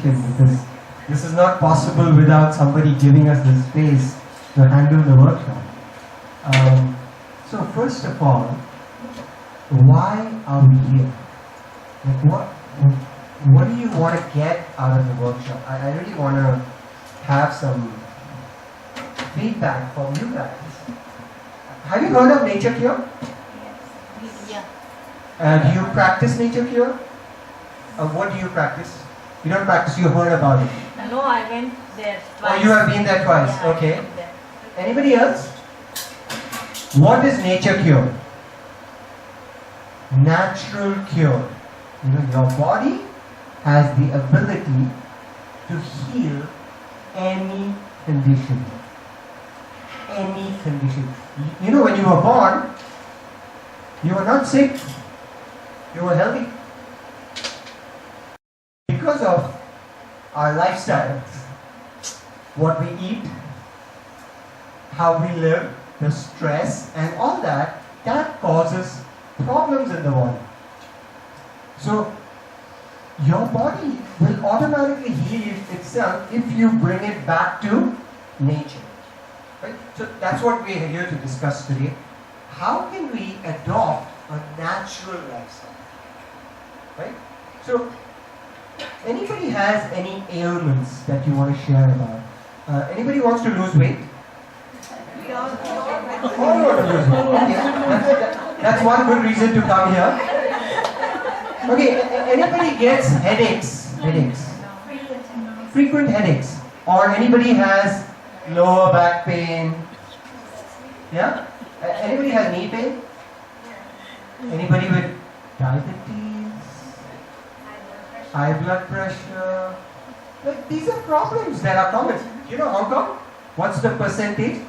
presentation, because this is not possible without somebody giving us the space to handle the workshop. So first of all, why are we here? Like what do you want to get out of the workshop? I really want to have some feedback from you guys. Have you heard of Naturecure? Yes. Yeah. Do you practice Naturecure? What do you practice? You don't practice, you heard about it. No, I went there twice. Oh, you have been there twice. Yeah, Okay. I went there. Anybody else? What is Naturecure? Natural cure. You know, your body has the ability to heal any condition. Any condition. You know, when you were born, you were not sick. You were healthy. Because of our lifestyles, what we eat, how we live, the stress and all that, that causes problems in the body. So, your body will automatically heal itself if you bring it back to nature. Right? So that's what we are here to discuss today. How can we adopt a natural lifestyle? Right? So, anybody has any ailments that you want to share about? Anybody wants to lose weight? All want to lose weight. Okay. That's one good reason to come here. Okay, anybody gets headaches? Frequent headaches. Or anybody has lower back pain? Yeah? Anybody has knee pain? Anybody with diabetes? High blood pressure? Like, these are problems that are common. You know Hong Kong? What's the percentage?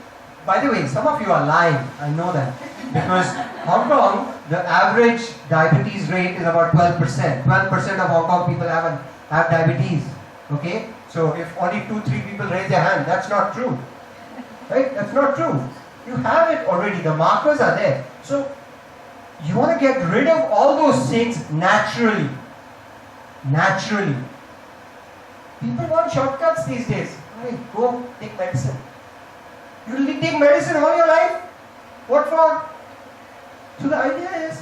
By the way, some of you are lying. I know that. Because Hong Kong, the average diabetes rate is about 12%. 12% of Hong Kong people have diabetes. Okay? So if only 2-3 people raise their hand, that's not true. Right? That's not true. You have it already. The markers are there. So you want to get rid of all those things naturally. Naturally. People want shortcuts these days. Hey, go take medicine. You will take medicine all your life? What for? So the idea is,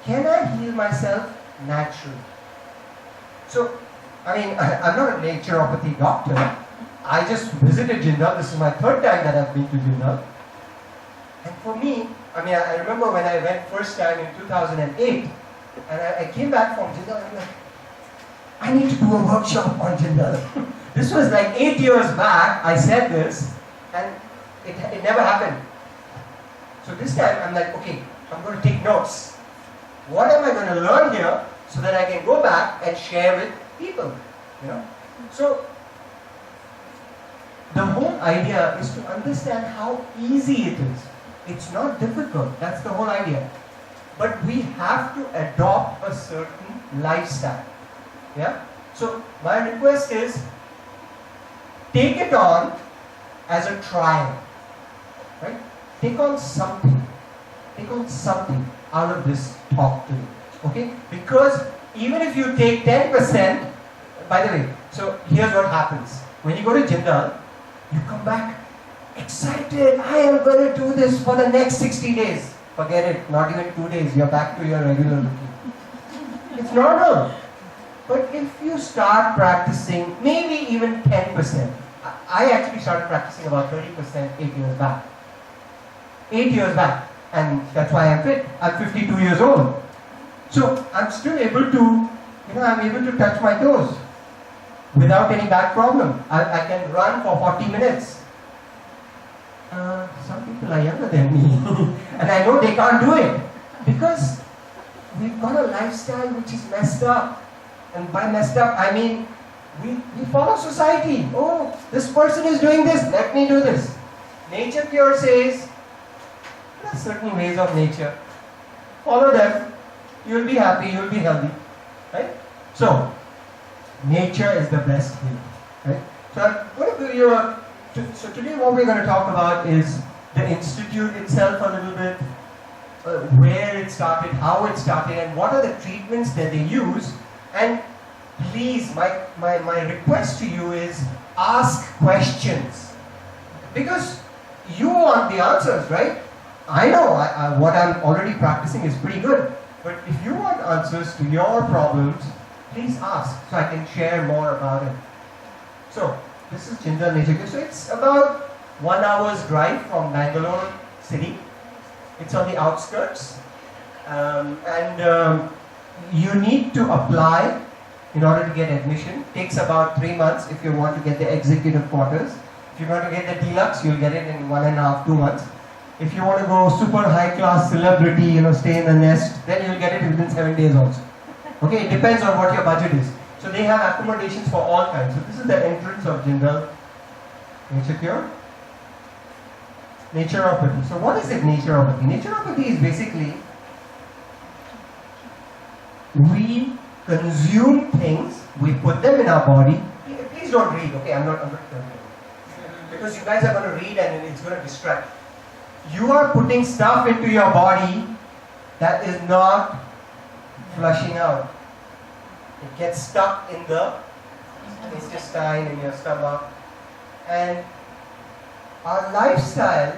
can I heal myself naturally? So, I mean, I'm not a naturopathy doctor. I just visited Jindal. This is my third time that I've been to Jindal. And for me, I mean, I remember when I went first time in 2008, and I came back from Jindal and I'm like, I need to do a workshop on Jindal. This was like 8 years back, I said this, and it never happened. So this time I'm like, okay, I'm going to take notes. What am I going to learn here so that I can go back and share with people? You know? So the whole idea is to understand how easy it is. It's not difficult. That's the whole idea. But we have to adopt a certain lifestyle. Yeah? So my request is, take it on as a trial. Right? Take on something. Take on something out of this talk today. Okay? Because even if you take 10%, by the way, so here's what happens. When you go to Jindal, you come back excited. I am going to do this for the next 60 days. Forget it. Not even 2 days. You're back to your regular routine. It's normal. But if you start practicing maybe even 10%, I actually started practicing about 30% 8 years back. 8 years back. And that's why I'm fit. I'm 52 years old. So I'm still able to, I'm able to touch my toes without any back problem. I can run for 40 minutes. Some people are younger than me. And I know they can't do it. Because we've got a lifestyle which is messed up. And by messed up, I mean, we follow society. Oh, this person is doing this, let me do this. Naturecure says, there are certain ways of nature. Follow them. You'll be happy, you'll be healthy. Right? So, nature is the best healer. Right? So, I'm going to give you so today what we're going to talk about is the institute itself a little bit, where it started, how it started, and what are the treatments that they use. And please, my request to you is ask questions. Because you want the answers, right? I know what I'm already practicing is pretty good. But if you want answers to your problems, please ask so I can share more about it. So, this is Jindal Naturecure. So it's about 1 hour's drive from Bangalore city. It's on the outskirts. You need to apply in order to get admission. Takes about 3 months if you want to get the executive quarters. If you want to get the deluxe, you'll get it in 1.5, 2 months. If you want to go super high class celebrity, stay in the nest, then you'll get it within 7 days also. Okay, it depends on what your budget is. So they have accommodations for all kinds. So this is the entrance of Jindal Naturecure. Naturopathy. So what is it, naturopathy? Naturopathy is basically we consume things, we put them in our body. Please don't read, okay? I'm not because you guys are going to read and it's going to distract. You are putting stuff into your body that is not flushing out. It gets stuck in the intestine, in your stomach. And our lifestyle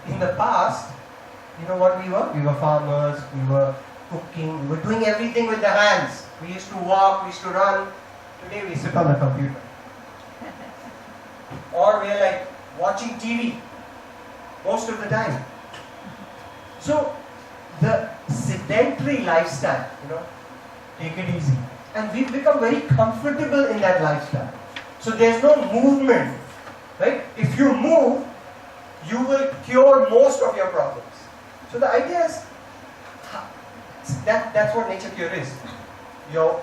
in the past, you know what we were? We were farmers, we were cooking, we were doing everything with the hands. We used to walk, we used to run. Today we sit on the computer. Or we're like watching TV most of the time. So the sedentary lifestyle, take it easy. And we've become very comfortable in that lifestyle. So there's no movement, right? If you move, you will cure most of your problems. So the idea is, that's what Naturecure is. You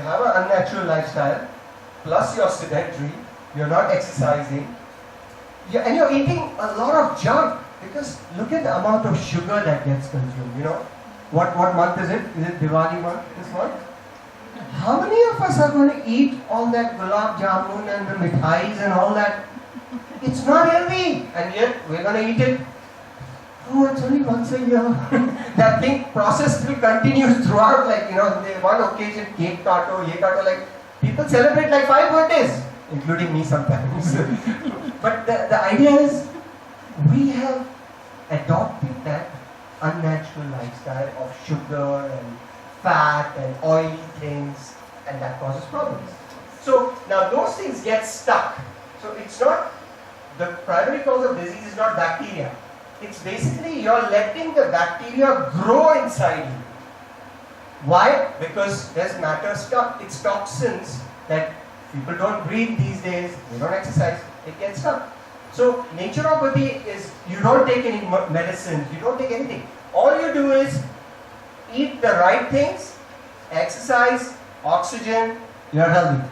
have an unnatural lifestyle, plus you're sedentary, you're not exercising, and you're eating a lot of junk. Because look at the amount of sugar that gets consumed, What month is it? Is it Diwali month, this month? How many of us are going to eat all that gulab jamun and the mithais and all that? It's not healthy, and yet we're going to eat it. Oh, it's only once a year. That thing process will continue throughout, one occasion, cake kato, ye kato, people celebrate 5 birthdays, including me sometimes. But the idea is, we have adopted that unnatural lifestyle of sugar and fat and oily things, and that causes problems. So now those things get stuck. So it's not, the primary cause of disease is not bacteria. It's basically you're letting the bacteria grow inside you. Why? Because there's matter stuck. It's toxins that people don't breathe these days, they don't exercise, it gets stuck. So naturopathy is, you don't take any medicines, you don't take anything. All you do is eat the right things, exercise, oxygen, you're healthy.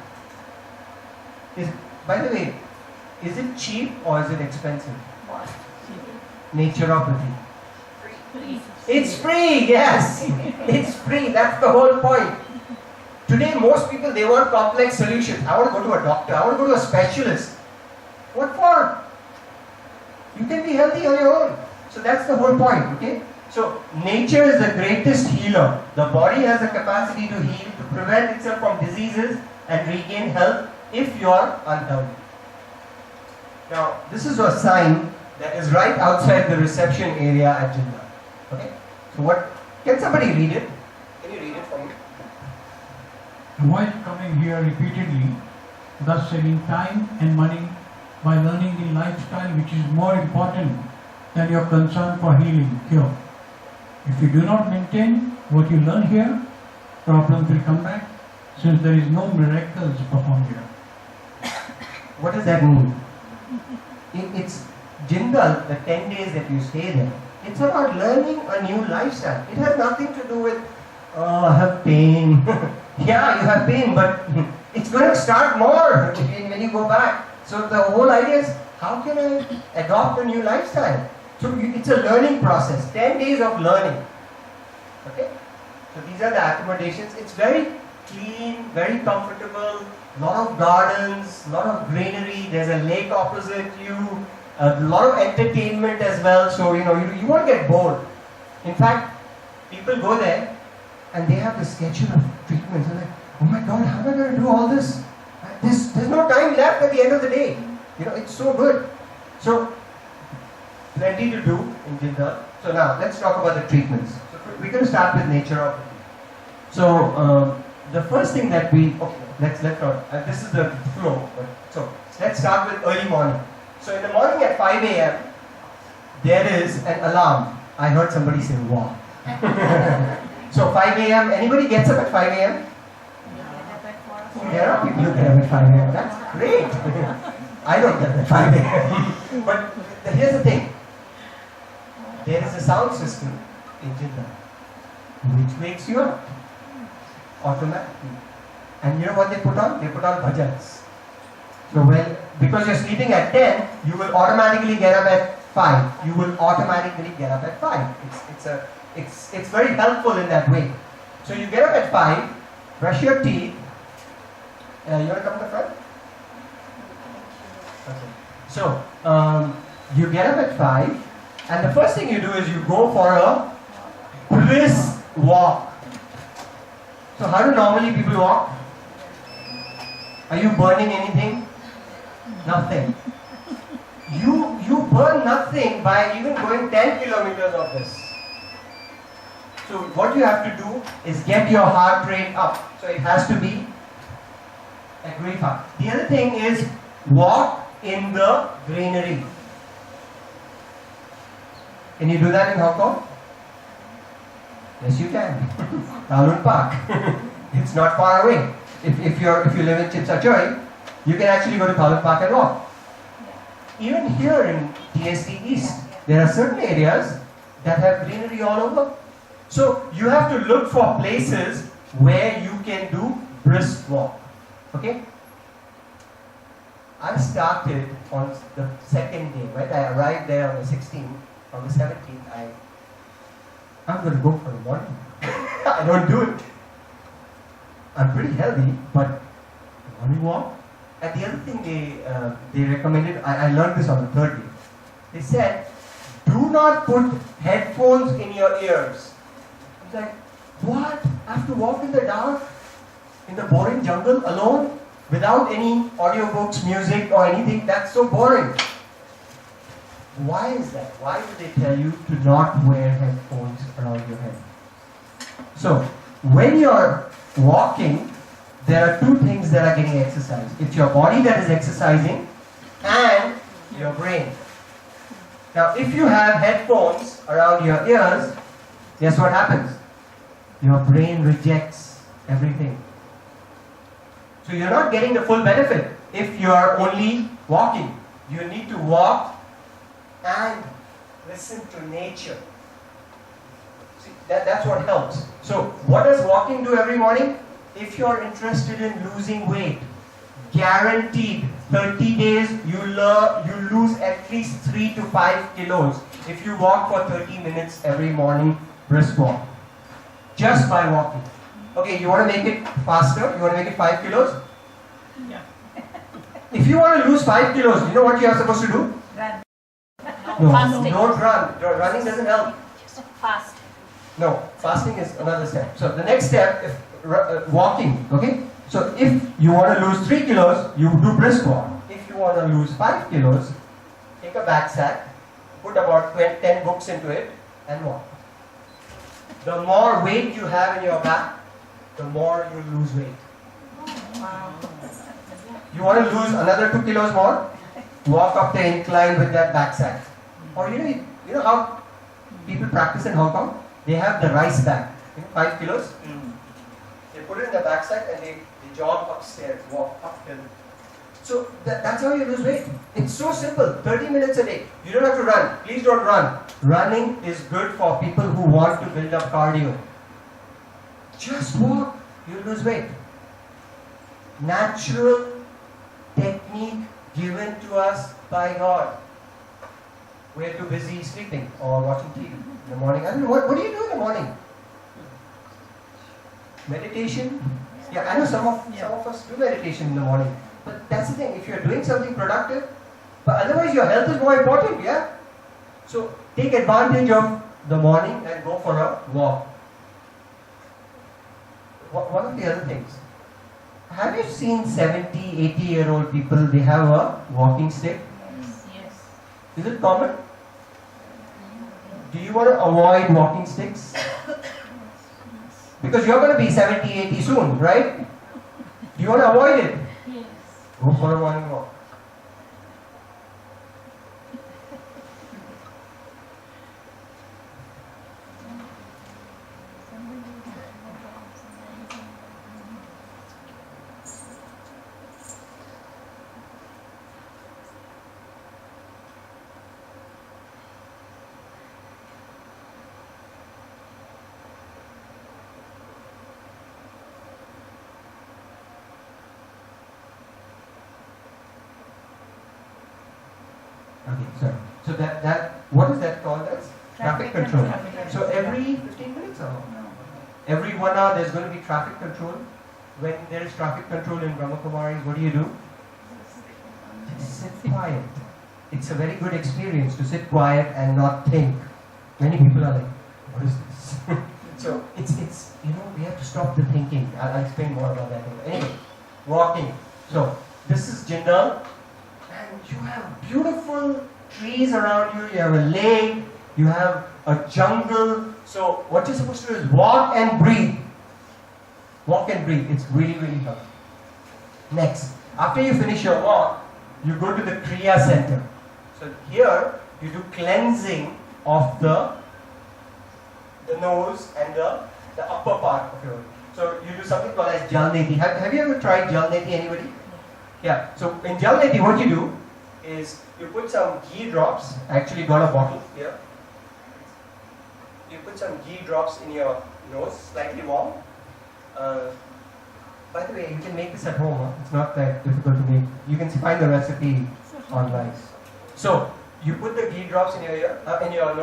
By the way, is it cheap or is it expensive? What? Naturopathy. Free. It's free, yes. It's free, that's the whole point. Today most people, they want complex solutions. I want to go to a doctor, I want to go to a specialist. What for? You can be healthy on your own. So that's the whole point, okay? So nature is the greatest healer. The body has the capacity to heal, to prevent itself from diseases and regain health if you are unhealthy. Now, this is a sign that is right outside the reception area at Jindal. Okay? So can somebody read it? Can you read it for me? Avoid coming here repeatedly, thus saving time and money by learning the lifestyle which is more important than your concern for healing, cure. If you do not maintain what you learn here, problems will come back, since there is no miracles performed here. What does that mean? It's Jindal, the 10 days that you stay there, it's about learning a new lifestyle. It has nothing to do with, oh, I have pain. Yeah, you have pain, but it's going to start more when you go back. So the whole idea is, how can I adopt a new lifestyle? So it's a learning process, 10 days of learning. Okay? So these are the accommodations. It's very clean, very comfortable, lot of gardens, lot of greenery, there's a lake opposite you, a lot of entertainment as well, so you won't get bored. In fact, people go there and they have the schedule of treatments. They're like, oh my God, how am I going to do all this? There's no time left at the end of the day. It's so good. So, plenty to do in Jindal. So now, let's talk about the treatments. So we're going to start with naturopathy. So, the first thing that let's talk, this is the flow. So, let's start with early morning. So, in the morning at 5 a.m., there is an alarm. I heard somebody say, wow. So, 5 a.m., anybody gets up at 5 a.m.? There are people who get up at 5 a.m. That's great. I don't get up at 5 a.m. But here's the thing. There is a sound system in Jindal which wakes you up automatically. And you know what they put on? They put on bhajans. So because you're sleeping at 10, you will automatically get up at 5. You will automatically get up at 5. It's very helpful in that way. So you get up at 5, brush your teeth. You want to come to the front? Okay. So you get up at 5, and the first thing you do is you go for a brisk walk. So how do normally people walk? Are you burning anything? Nothing. You burn nothing by even going 10 kilometers of this. So what you have to do is get your heart rate up. So it has to be at very fast. The other thing is walk in the greenery. Can you do that in Hong Kong? Yes, you can. Kowloon Park. It's not far away. If you live in Chipsachoi, you can actually go to Kowloon Park and walk. Even here in TST East, there are certain areas that have greenery all over. So you have to look for places where you can do brisk walk. Okay? I started on the second day, right? I arrived there on the 16th. On the 17th, I'm going to go for a morning. I don't do it. I'm pretty healthy, but morning walk. And the other thing they recommended, I learned this on the third day. They said, do not put headphones in your ears. I was like, what? I have to walk in the dark, in the boring jungle alone, without any audiobooks, music or anything? That's so boring. Why is that? Why do they tell you to not wear headphones around your head? So, when you're walking, there are two things that are getting exercised. It's your body that is exercising and your brain. Now, if you have headphones around your ears, guess what happens? Your brain rejects everything. So, you're not getting the full benefit if you are only walking. You need to walk and listen to nature. See, that's what helps. So, what does walking do every morning? If you're interested in losing weight, guaranteed 30 days you lose at least 3 to 5 kilos if you walk for 30 minutes every morning, brisk walk. Just by walking. Okay, you want to make it faster? You want to make it 5 kilos? Yeah. If you want to lose 5 kilos, you know what you are supposed to do? Run. No, Fasting. don't run. Running doesn't help. Fast. No, fasting is another step. So the next step is walking. Okay. So if you want to lose 3 kilos, you do brisk walk. If you want to lose 5 kilos, take a backpack, put about 10 books into it, and walk. The more weight you have in your back, the more you lose weight. Wow. You want to lose another 2 kilos more? Walk up the incline with that backpack. Or you know how people practice in Hong Kong? They have the rice bag, 5 kilos. They put it in the backside and they jog upstairs, walk uphill. So that's how you lose weight. It's so simple. 30 minutes a day. You don't have to run. Please don't run. Running is good for people who want to build up cardio. Just walk. You'll lose weight. Natural technique given to us by God. We're too busy sleeping or watching TV in the morning. I don't know, what do you do in the morning? Meditation? Yeah, I know some of us do meditation in the morning. But that's the thing, if you're doing something productive, but otherwise your health is more important, yeah? So take advantage of the morning and go for a walk. One of the other things, Have you seen 70, 80-year-old people, they have a walking stick? Yes. Is it common? Do you want to avoid walking sticks? Because you're going to be 70, 80 soon, right? Do you want to avoid it? Yes. Go for a morning walk. Okay, sorry. So what is that called as? Traffic control. So every 15 minutes or every 1 hour there's going to be traffic control. When there is traffic control in Brahmakumaris, what do? Just sit quiet. It's a very good experience to sit quiet and not think. Many people are like, what is this? So it's we have to stop the thinking. I'll explain more about that later. Anyway, walking. So this is Jindal. And you have beautiful trees around you, you have a lake, you have a jungle. So what you're supposed to do is walk and breathe. Walk and breathe. It's really, really helpful. Next, after you finish your walk, you go to the Kriya Center. So here, you do cleansing of the nose and the upper part of your body. So you do something called as Jalneti. Have you ever tried Jalneti, anybody? Yeah, so in Jalneti what you do is you put some ghee drops, actually got a bottle here. You put some ghee drops in your nose, slightly warm. By the way, you can make this at home, huh? It's not that difficult to make. You can find the recipe online. So, you put the ghee drops in your ear, in your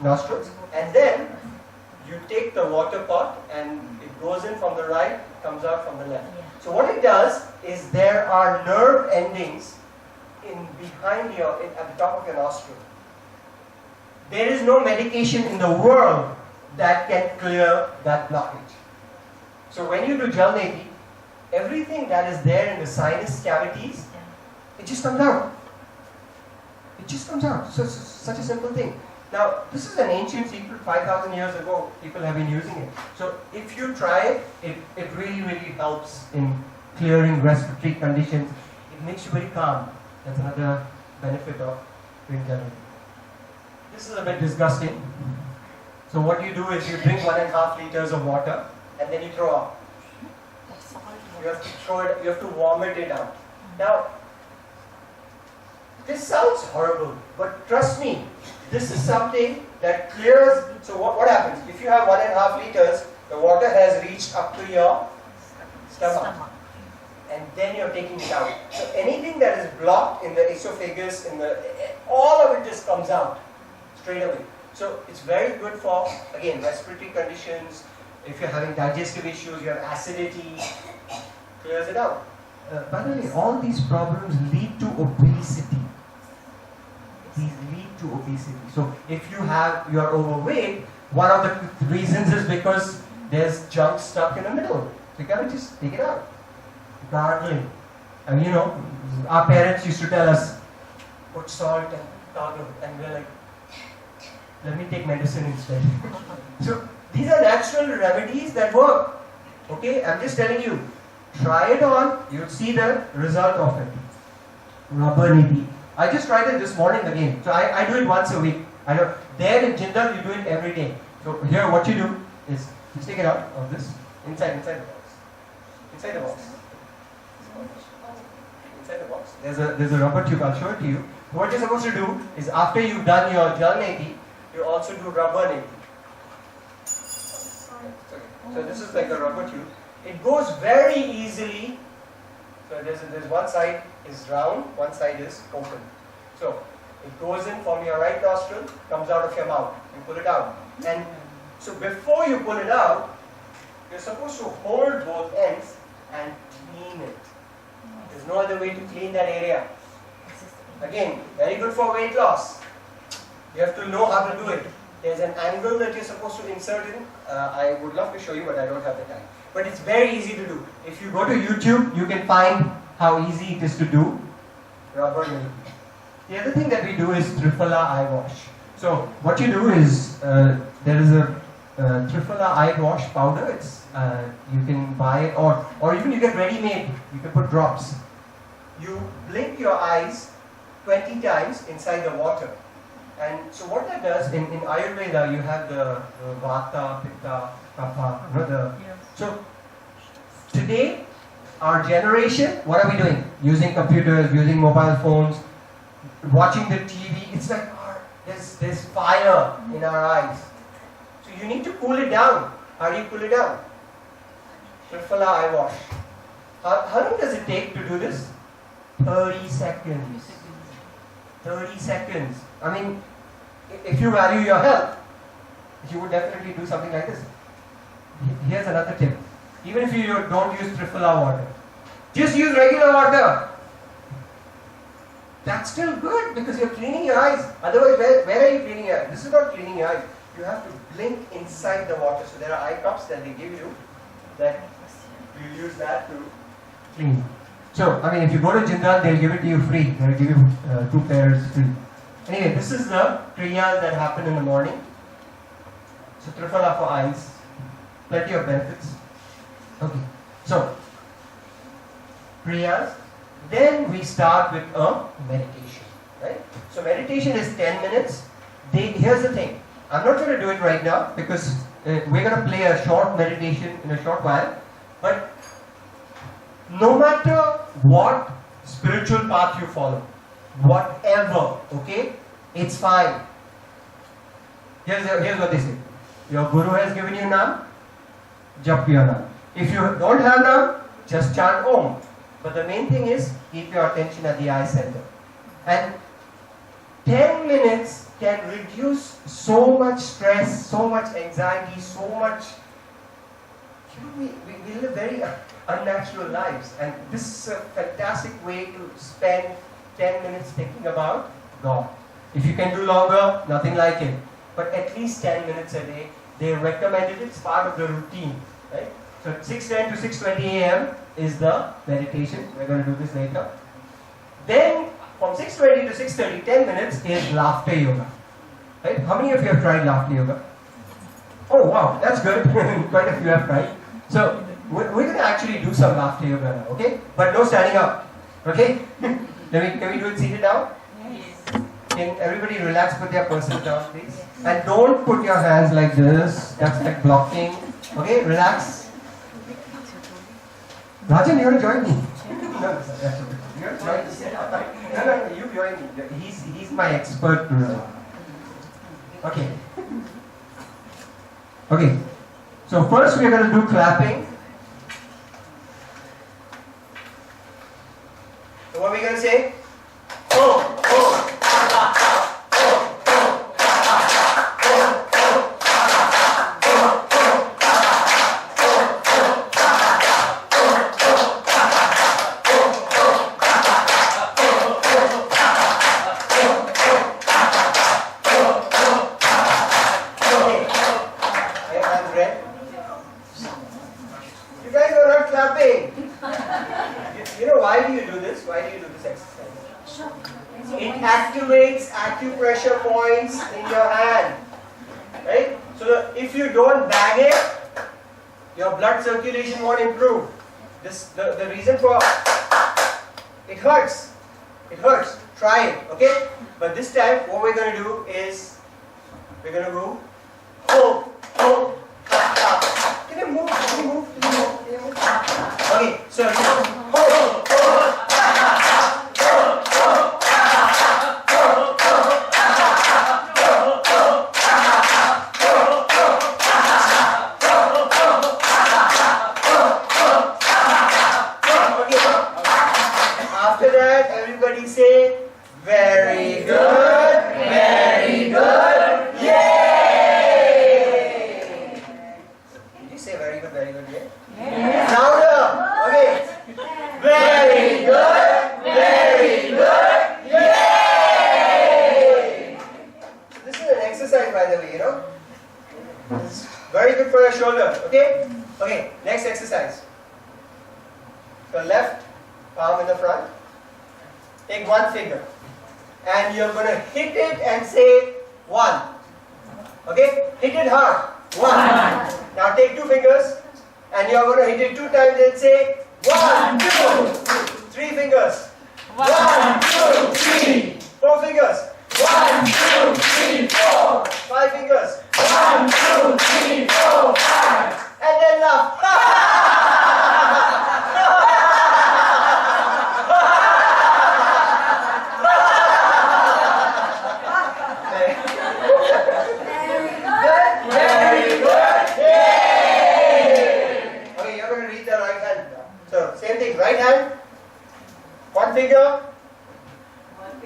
nostrils, and then you take the water pot and it goes in from the right, comes out from the left. So what it does is there are nerve endings behind at the top of your nostril. There is no medication in the world that can clear that blockage. So when you do Jalneti, everything that is there in the sinus cavities, it just comes out. It just comes out. So it's such a simple thing. Now, this is an ancient secret, 5,000 years ago, people have been using it. So if you try it, it really, really helps in clearing respiratory conditions. It makes you very calm. That's another benefit of doing Jalneti. This is a bit disgusting. So what you do is you drink 1.5 liters of water and then you throw up. You have to throw it, you have to vomit it out. Now, this sounds horrible, but trust me, this is something that clears. So what happens? If you have 1.5 liters, the water has reached up to your stomach. And then you're taking it out. So anything that is blocked in the esophagus, all of it just comes out straight away. So it's very good for, again, respiratory conditions. If you're having digestive issues, you have acidity, clears it out. By the way, all these problems lead to obesity. These lead to obesity. So if you are overweight, one of the reasons is because there's junk stuck in the middle. So you gotta just take it out. Gargling. And our parents used to tell us, put salt and gargle. And we're like, let me take medicine instead. So these are natural remedies that work. Okay, I'm just telling you, try it on, you'll see the result of it. Rubber nidhi. I just tried it this morning again. So I do it once a week. I know there in Jindal you do it every day. So here what you do is just take it out of this, inside the box. Inside the box. Inside the box. There's a rubber tube, I'll show it to you. What you're supposed to do is after you've done your Jalneti, you also do rubber nidhi. So this is like a rubber tube. It goes very easily. So there's one side is round, one side is open. So it goes in from your right nostril, comes out of your mouth. You pull it out. And so before you pull it out, you're supposed to hold both ends and clean it. There's no other way to clean that area. Again, very good for weight loss. You have to know how to do it. There's an angle that you're supposed to insert in. I would love to show you, but I don't have the time. but it's very easy to do. If you go to YouTube, you can find how easy it is to do. Rubber milk. The other thing that we do is Triphala eye wash. So what you do is there is a Triphala eye wash powder. It's you can buy it, or even you get ready-made. You can put drops. You blink your eyes 20 times inside the water. And so what that does, in Ayurveda, you have the Vata, Pitta, Kapha, so today, our generation, what are we doing? Using computers, using mobile phones, watching the TV. It's like there's fire in our eyes. So you need to cool it down. How do you cool it down? Triphala eye wash. How long does it take to do this? 30 seconds. 30 seconds. I mean, if you value your health, you would definitely do something like this. Here's another tip. Even if you don't use Triphala water, just use regular water. That's still good because you're cleaning your eyes. Otherwise, where are you cleaning your eyes? This is not cleaning your eyes. You have to blink inside the water. So there are eye drops that they give you that you use that to clean. So, I mean, if you go to Jindal, they'll give it to you free. They'll give you 2 pairs free. Anyway, this is the kriyas that happen in the morning. So, Triphala for eyes. Plenty of benefits. Okay. So, kriyas. Then we start with a meditation. Right? So, meditation is 10 minutes. Here's the thing. I'm not going to do it right now because we're going to play a short meditation in a short while. But no matter what spiritual path you follow, whatever, okay, it's fine. Here's what they say. Your guru has given you Naam, jap your Naam. If you don't have Naam, just chant Om. But the main thing is, keep your attention at the eye center. And 10 minutes can reduce so much stress, so much anxiety, so much. We live very unnatural lives, and this is a fantastic way to spend 10 minutes thinking about God. If you can do longer, nothing like it. But at least 10 minutes a day. They recommended it, it's part of the routine. Right? So 6:10 to 6:20 a.m. is the meditation. We're going to do this later. Then from 6:20 to 6:30, 10 minutes is laughter yoga. Right? How many of you have tried laughter yoga? Oh wow, that's good. Quite a few have tried. So we're going to actually do some laughter yoga now, okay? But no standing up, okay? Can we do it seated down? Yes. Can everybody relax, put their purses down, please? And don't put your hands like this. That's like blocking. Okay, relax. Rajan, you want to join me? No, that's okay. You want to join me? No, you join me. He's my expert. Okay. Okay. So first we are going to do clapping. So what are we going to say? Oh, oh. Acupressure points in your hand, right? So if you don't bang it, your blood circulation won't improve. The reason for it hurts. It hurts. Try it, okay? But this time, what we're going to do is we're going to go. Can you move? Can you move? Okay, so next exercise. So left palm in the front. Take one finger. And you're going to hit it and say 1. Okay? Hit it hard. 1. Now take 2 fingers. And you're going to hit it 2 times and say 1, 2. 3 fingers. 1, 2, 3. 4 fingers. 1, 2, 3, 4. 5 fingers. 1, 2, 3, 4, 5. And then laugh. Very good. Yay! Okay, you're going to read the right hand. So, same thing. Right hand. 1 finger.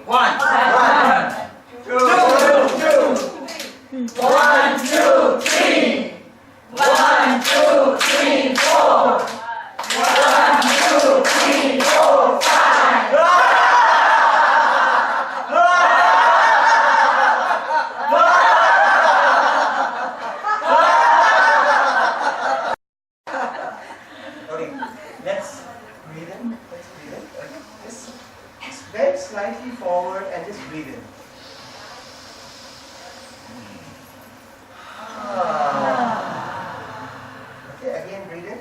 1. 2. 1, 2, 3. 1, 2, 3, 4. 1, 2, 3, 4, 5. Okay, let's breathe in. Let's breathe in. Okay, just bend slightly forward and just breathe in. Okay, again breathe in.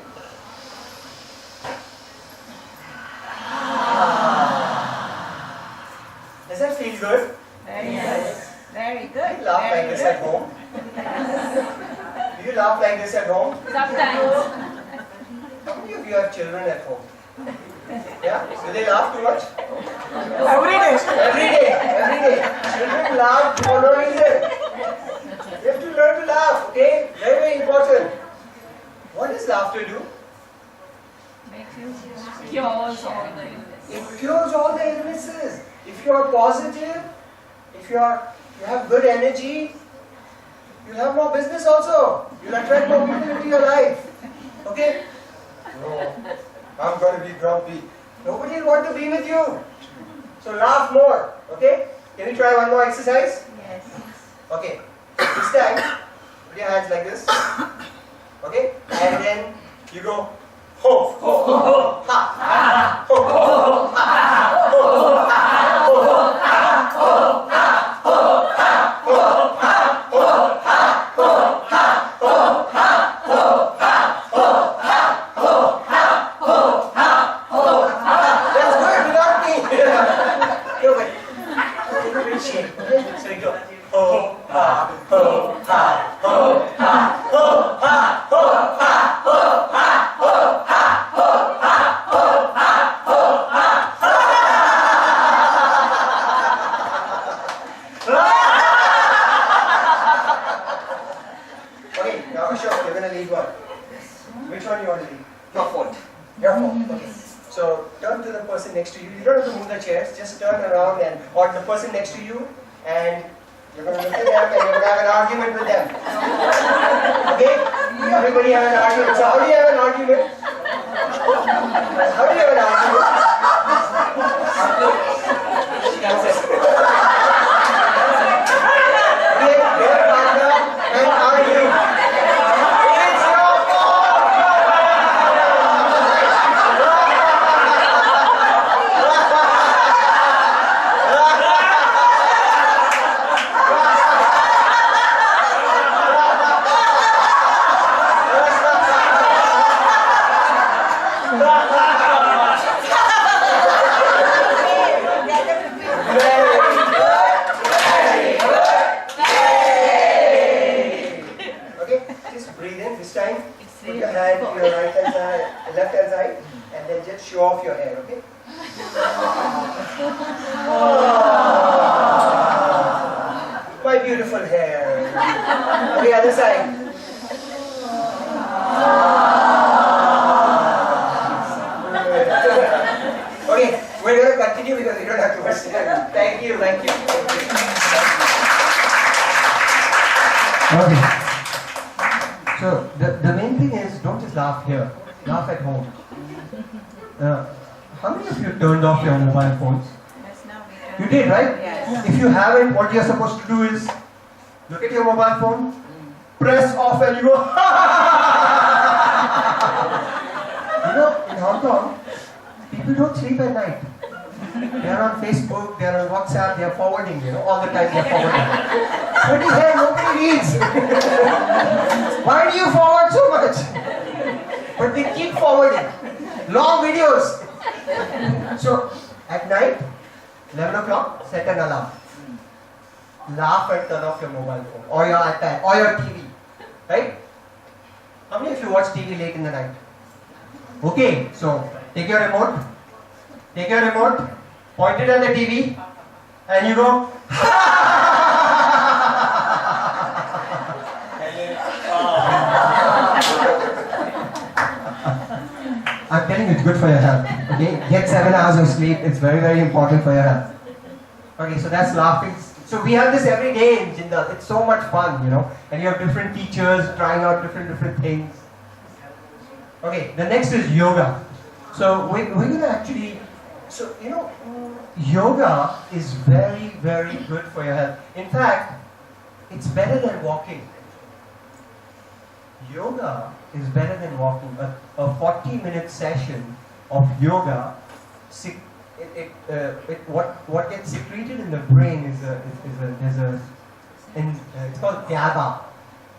Does that feel good? Yes. Very good. Do you laugh like this at home? Do you laugh like this at home? Sometimes. How many of you have children at home? Yeah? Do they laugh too much? Every day. Every day. Every day. Children laugh for no reason. You have to learn to laugh, okay? Very, very important. What does laughter do? Cures all the illness. It cures all the illnesses. If you are positive, if you have good energy, you'll have more business also. You'll attract more people into your life. Okay? No, I'm going to be grumpy. Nobody will want to be with you. So laugh more. Okay? Can we try one more exercise? Yes. Okay. This time, put your hands like this. Okay? And then you go ho, ho, ho, ho, ha, ha, ho, ho, ho, ha, ha, ho, ho, ha, ho, ho, ha, ho, ha, ho, ha, ho, ha, ho, ha, ho, ha, ho, ha, ho, ha, ho, ha, ho, ha, ho, ha, ho, ha. That's good without me. Go away. Take a big shape. Okay? So you go ho, ha, ho, ha, ho, ha, ho, ha, ho, ha, ho, ha, ho, ha, ho, ha, ho, ha, ho, ha. Okay, now Ashok, you're going to lead one. Which one you want to lead? Your fault. Your fault. Okay. So turn to the person next to you. You don't have to move the chairs. Just turn around and or the person next to you, and you're going to look at them and you're going to have an argument with them. Okay? Everybody have an argument. So how do you have an argument? How do you have an argument? Okay, get a partner and argue. It's your fault! Okay, just breathe in this time. Put your hand to your right hand side, left hand side, and then just show off your hair, okay? My beautiful hair. Okay, other side. Okay, we're going to continue because we don't have too much time. Thank you, thank you. Okay. So the main thing is don't just laugh here. Laugh at home. How many of you turned off your mobile phones? Yes, now You did, right? Yes. If you haven't, what you're supposed to do is look at your mobile phone, press off and you go Hong Kong, people don't sleep at night. They are on Facebook, they are on WhatsApp, they are forwarding, all the time they are forwarding. But here nobody reads. Why do you forward so much? But they keep forwarding. Long videos. So, at night, 11 o'clock, set an alarm. Laugh and turn off your mobile phone or your iPad or your TV. Right? How many of you watch TV late in the night? Okay, so take your remote, point it at the TV, and you go. I'm telling you, it's good for your health. Okay, get 7 hours of sleep. It's very, very important for your health. Okay, so that's laughing. So we have this every day in Jindal. It's so much fun, and you have different teachers trying out different things. Okay, the next is yoga. So we're going to actually, yoga is very, very good for your health. In fact, it's better than walking. Yoga is better than walking. A 40-minute session of yoga, what gets secreted in the brain it's called GABA,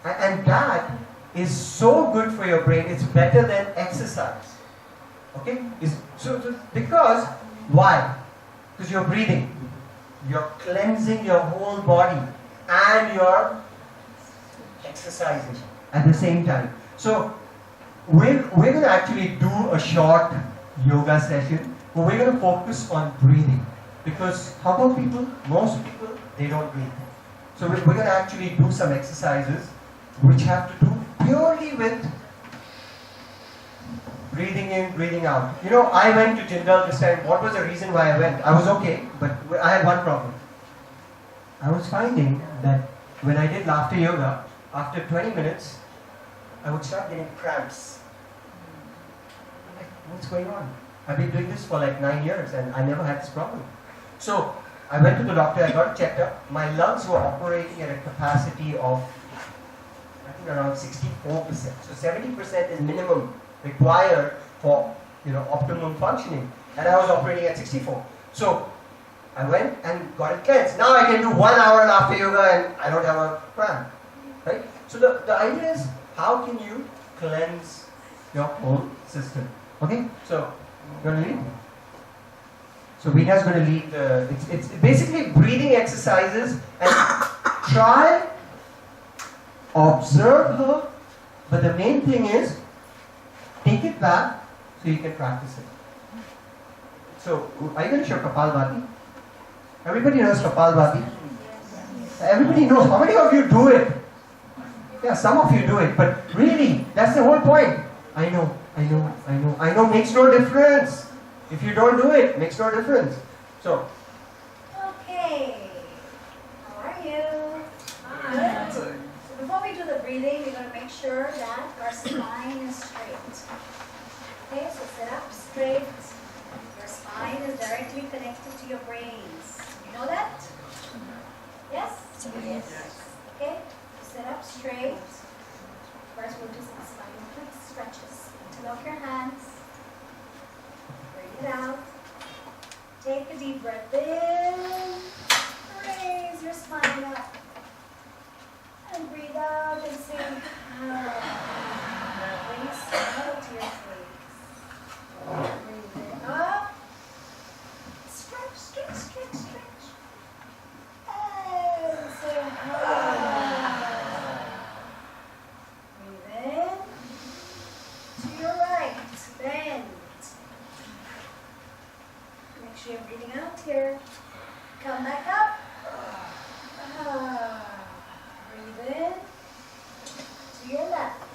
and that is so good for your brain. It's better than exercise. Okay, because why? Because you're breathing, you're cleansing your whole body, and you're exercising at the same time. So we're going to actually do a short yoga session. But we're going to focus on breathing, because how about people? Most people, they don't breathe. So we're going to actually do some exercises which have to do purely with breathing in, breathing out. I went to Jindal this time. What was the reason why I went? I was okay, but I had one problem. I was finding that when I did laughter yoga, after 20 minutes, I would start getting cramps. I'm like, what's going on? I've been doing this for like 9 years and I never had this problem. So I went to the doctor, I got checked up. My lungs were operating at a capacity of, I think, around 64%. So 70% is minimum required for optimum functioning. And I was operating at 64. So I went and got it cleansed. Now I can do 1 hour laughter yoga and I don't have a cramp. Right? So the idea is, how can you cleanse your whole system? Okay? So going to lead? So Vina's going to lead it's basically breathing exercises, and try, observe her, but the main thing is, take it back so you can practice it. So, are you going to show Kapalbhati? Everybody knows Kapalbhati? Everybody knows. How many of you do it? Yeah, some of you do it, but really, that's the whole point. I know, makes no difference. If you don't do it, makes no difference. So. Okay. How are you? Good. So before we do the breathing, we're going to make sure that our spine is straight. Okay, so sit up straight. Your spine is directly connected to your brains. You know that? Yes? Yes. Okay, sit up straight. First, we'll do some spinal stretches. Lock your hands. Breathe it out. Take a deep breath in. Raise your spine up. And breathe out and say, release out to your face. Breathe it up. Stretch, stretch, stretch, stretch. And say, breathe in. To your right, bend. Make sure you're breathing out here. Come back up. Breathe in. To your left.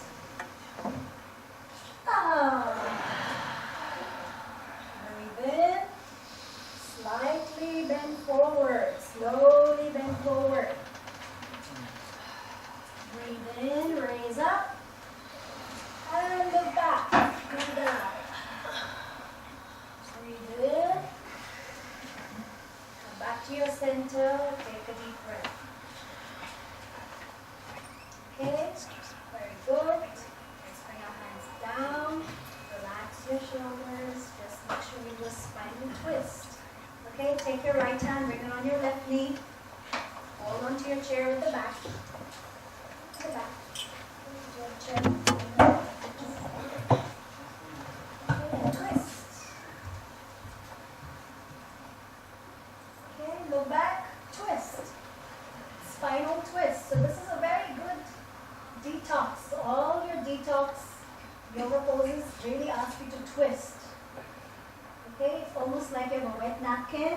Breathe in. Slightly bend forward. Slowly bend forward. Breathe in, raise up. And look back. Breathe out. Breathe in. Come back to your center. Take a deep breath. Okay. Very good. Let's bring our hands down. Relax your shoulders. Okay, take your right hand, bring it on your left knee. Hold onto your chair at the back. To the back. Your chair. Okay, and twist. Okay, look back, twist. Spinal twist. So this is a very good detox. All your detox yoga poses really ask you to twist. Okay, it's almost like you have a wet napkin.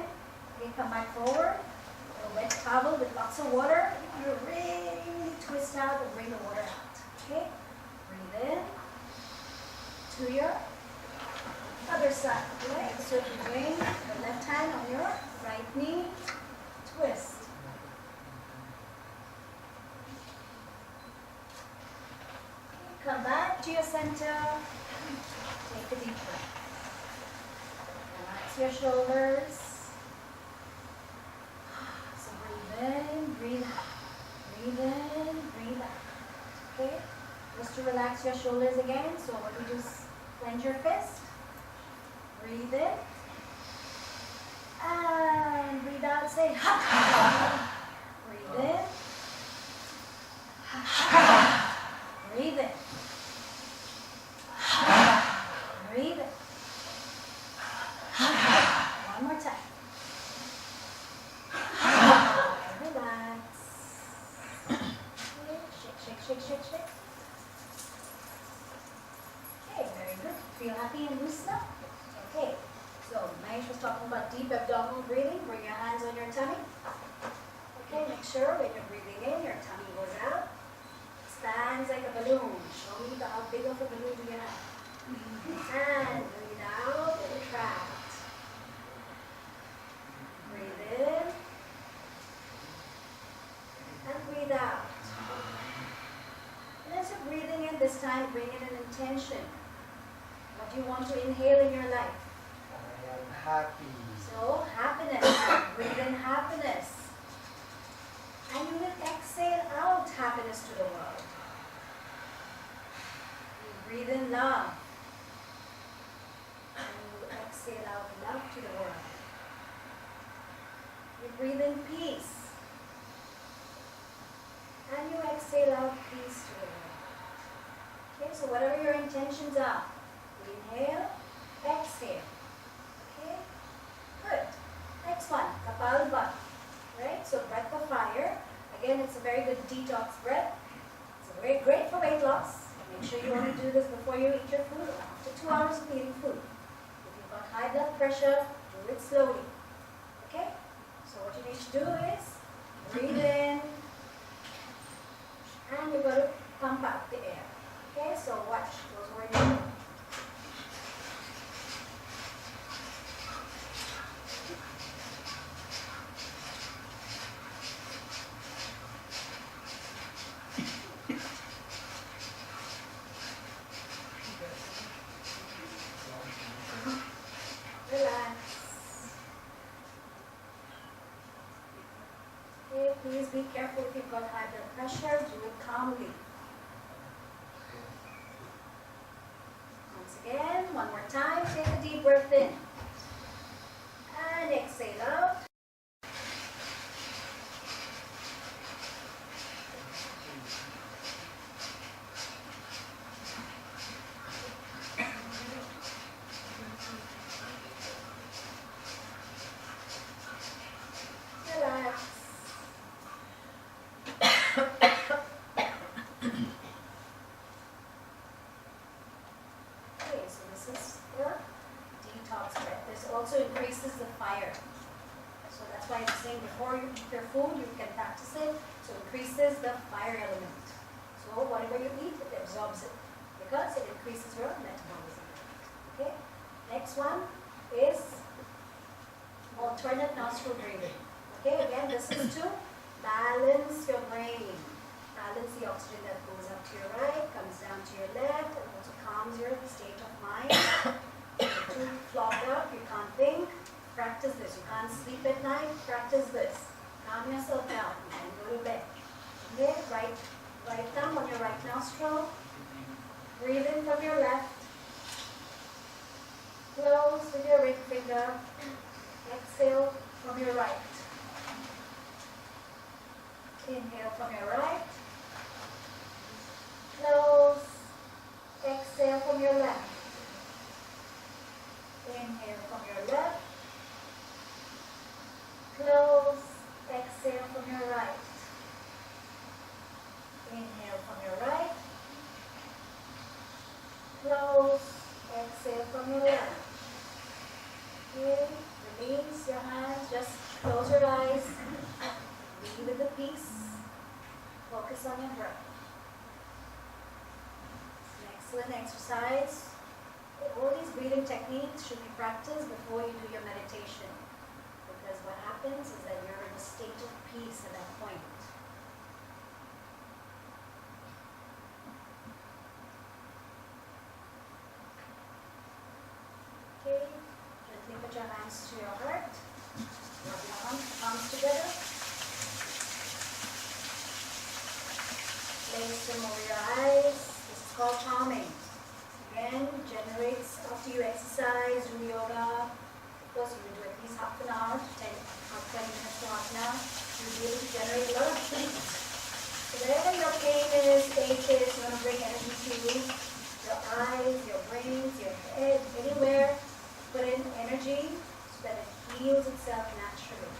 Okay, come back forward. A wet towel with lots of water. You really twist out and bring the water out. Okay, breathe in to your other side. Right, so you bring the left hand on your right knee, twist. Okay, come back to your center. Take a deep breath. Relax your shoulders. So breathe in, breathe out. Breathe in, breathe out. Okay? Just to relax your shoulders again. So what we just clench your fist. Breathe in. And breathe out, say ha. Breathe in. Breathe in. Breathe in. One more time. Relax. Shake, shake, shake, shake, shake. Okay, very good. Feel happy and loose now? Okay. So Mahesh was talking about deep abdominal breathing. Bring your hands on your tummy. Okay, make sure when you're breathing in, your tummy goes out. Stands like a balloon. Show me how big of a balloon do you have. And breathe out and retract. Breathe in. And breathe out. And as you're breathing in this time, bring in an intention. What do you want to inhale in your life? I am happy. So, happiness. Breathe in happiness. And you will exhale out happiness to the world. You breathe in love. And you exhale out love to the world. You breathe in peace. And you exhale out peace to the world. Okay, so whatever your intentions are, inhale, exhale. Okay, good. Next one, Kapalabhati. Right, so breath of fire. Again, it's a very good detox breath. It's very great for weight loss. Make sure you only do this before you eat your food, or after 2 hours of eating food. If you've got high blood pressure, do it slowly. Okay? So what you need to do is breathe in, and you're going to pump out the air. Okay? So watch. Those were your relax. Okay, please be careful if you've got high blood pressure. Do it calmly. Once again, one more time. Take a deep breath in. And exhale out. Relax. Okay, so this is the detox breath. This also increases the fire. So that's why I'm saying before you eat your food, you can practice it. So increases the fire element. So whatever you eat, it absorbs it because it increases your metabolism. Okay. Next one is alternate nostril breathing. Okay, again, this is to balance your brain. Balance the oxygen that goes up to your right, comes down to your left, and also calms your state of mind. You're too flogged up, you can't think. Practice this. You can't sleep at night. Practice this. Calm yourself down and go to bed. Okay, right thumb on your right nostril. Breathe in from your left. Close with your ring finger. Exhale. exhale from your right. Inhale from your right. Close. Exhale from your left. Inhale from your left. Close. Exhale from your right. Inhale from your right. Close. Exhale from your left. Okay. Release your hands. Just close your eyes. Be with the peace. Focus on your breath. It's an excellent exercise. All these breathing techniques should be practiced before you do your meditation. Because what happens is that you're in a state of peace at that point. Okay, gently put your hands to your heart. Rub your palms together. Place them over your eyes. This is called calming. Again, generates after you exercise, do yoga. Of course, you will do at least half an hour, 20 minutes to half an hour. You'll be able to generate a lot of heat. So wherever your pain is, ache is, you want to bring energy to you. Your eyes, your brains, your head, anywhere. Put in energy so that it heals itself naturally.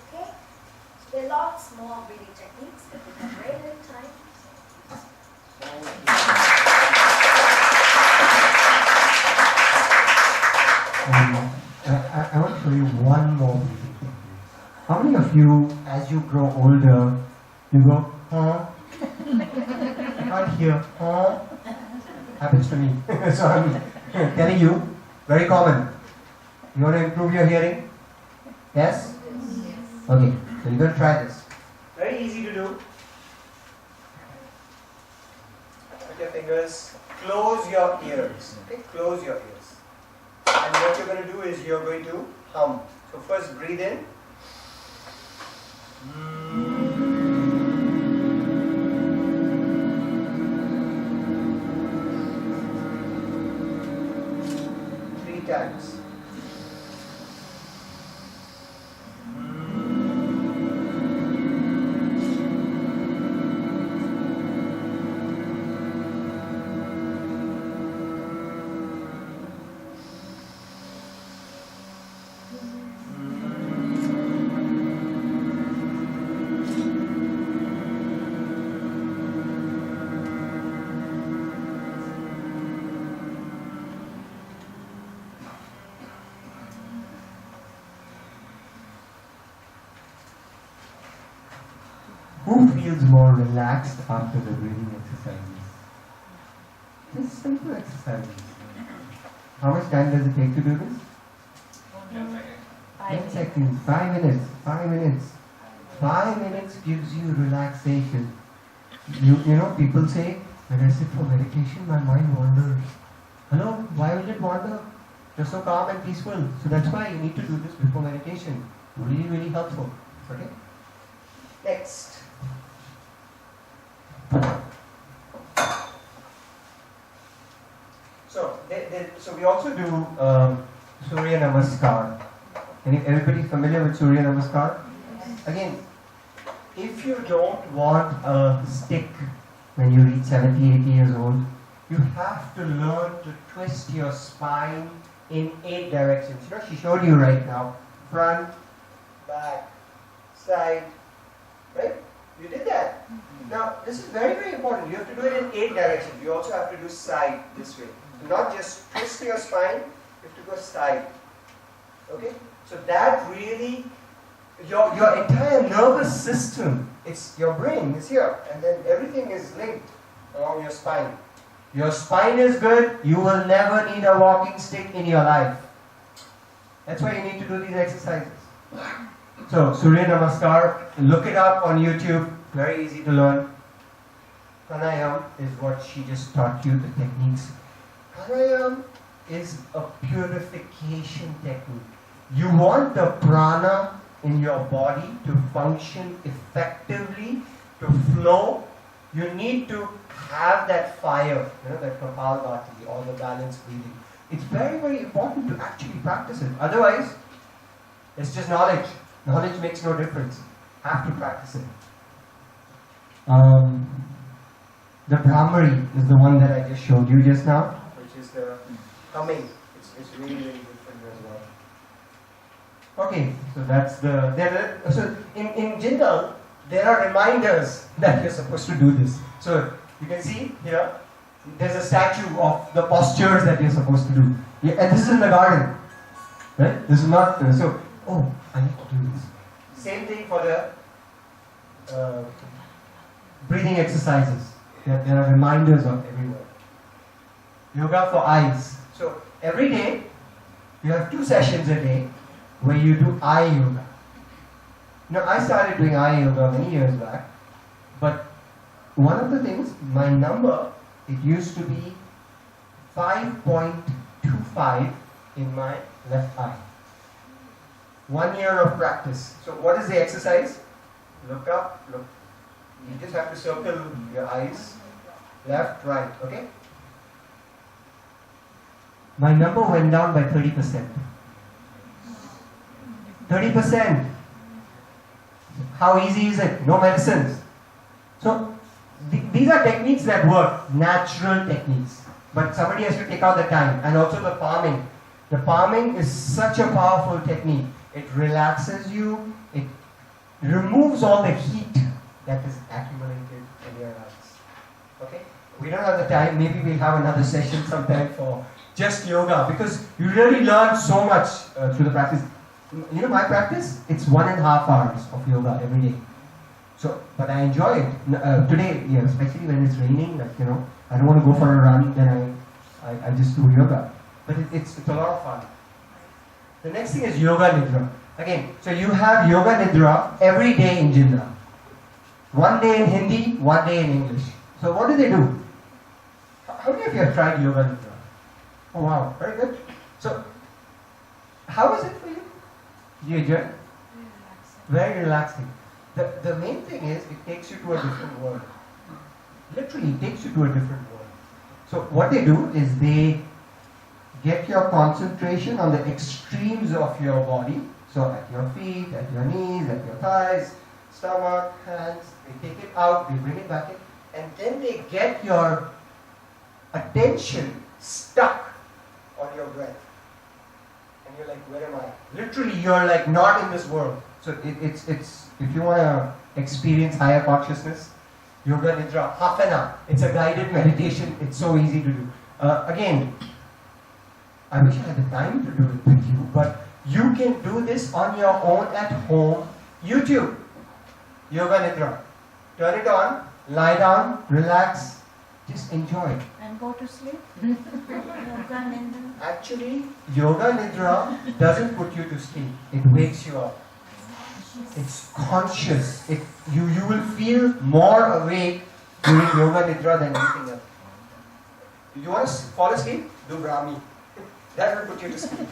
Okay? So there are lots more breathing techniques, but we have very little time. I want to show you one more breathing technique. How many of you, as you grow older, you go, huh? I can't hear, huh? Happens to me. So I'm telling you, very common. You want to improve your hearing? Yes? Okay, so you're going to try this. Very easy to do. Put your fingers, close your ears. Okay, close your ears. And what you're going to do is you're going to hum. So first breathe in. 3 times. Who feels more relaxed after the breathing exercises? Just simple exercises. How much time does it take to do this? 10 seconds, 5 minutes, 5 minutes. 5 minutes gives you relaxation. You know, people say, when I sit for meditation, my mind wanders. Hello, why will it wander? You're so calm and peaceful. So that's why you need to do this before meditation. Really, really helpful. Okay? Next. So we also do Surya Namaskar. Everybody familiar with Surya Namaskar? Again, if you don't want a stick when you reach 70, 80 years old, you have to learn to twist your spine in 8 directions. You know, she showed you right now. Front, back, side, right? You did that. Now, this is very, very important. You have to do it in 8 directions. You also have to do side this way. Not just twist your spine, you have to go side. Okay? So that really, your entire nervous system, it's your brain is here, and then everything is linked along your spine. Your spine is good, you will never need a walking stick in your life. That's why you need to do these exercises. So, Surya Namaskar, look it up on YouTube, very easy to learn. Pranayam is what she just taught you, the techniques. Pranayam is a purification technique. You want the prana in your body to function effectively, to flow. You need to have that fire, that Kapalbhati, all the balanced breathing. It's very, very important to actually practice it. Otherwise, It's just knowledge. Knowledge makes no difference. Have to practice it. The Brahmari is the one that I just showed you just now, which is the humming. It's really, really different as well. Okay, so that's so in Jindal, there are reminders that you're supposed to do this. So you can see here, there's a statue of the postures that you're supposed to do. Yeah, and this is in the garden, right? This is not, so, oh, I need to do this. Same thing for the breathing exercises. There are reminders of everywhere. Yoga for eyes. So every day, you have 2 sessions a day where you do eye yoga. Now, I started doing eye yoga many years back, but one of the things, my number, it used to be 5.25 in my left eye. 1 year of practice. So what is the exercise? Look up, look. You just have to circle your eyes, left, right, okay? My number went down by 30%. 30%. How easy is it? No medicines. So, these are techniques that work, natural techniques. But somebody has to take out the time. And also the palming. The palming is such a powerful technique. It relaxes you, it removes all the heat that is accumulated in your eyes. Okay? We don't have the time, maybe we'll have another session sometime for just yoga, because you really learn so much through the practice. You know, my practice, it's 1.5 hours of yoga every day. So, but I enjoy it. Today, yeah, especially when it's raining, like, you know, I don't want to go for a run, then I just do yoga. But it's a lot of fun. The next thing is yoga nidra. Again, so you have yoga nidra every day in Jindal. 1 day in Hindi, 1 day in English. So what do they do? How many of you have tried yoga nidra? Oh wow, very good. So, how is it for you? Do you enjoy it? Very relaxing. The main thing is, it takes you to a different world. Literally, it takes you to a different world. So what they do is they get your concentration on the extremes of your body. So at your feet, at your knees, at your thighs, stomach, hands. They take it out, they bring it back in, and then they get your attention stuck on your breath. And you're like, where am I? Literally, you're like not in this world. So it's if you want to experience higher consciousness, yoga nidra, half an hour. It's a guided meditation. It's so easy to do. Again, I wish I had the time to do it with you, but you can do this on your own at home. YouTube, yoga nidra. Turn it on, lie down, relax, just enjoy it. And go to sleep. Yoga nidra. Actually, yoga nidra doesn't put you to sleep. It wakes you up. It's conscious. You will feel more awake during yoga nidra than anything else. You want to fall asleep? Do Brahmi. That will put you to sleep.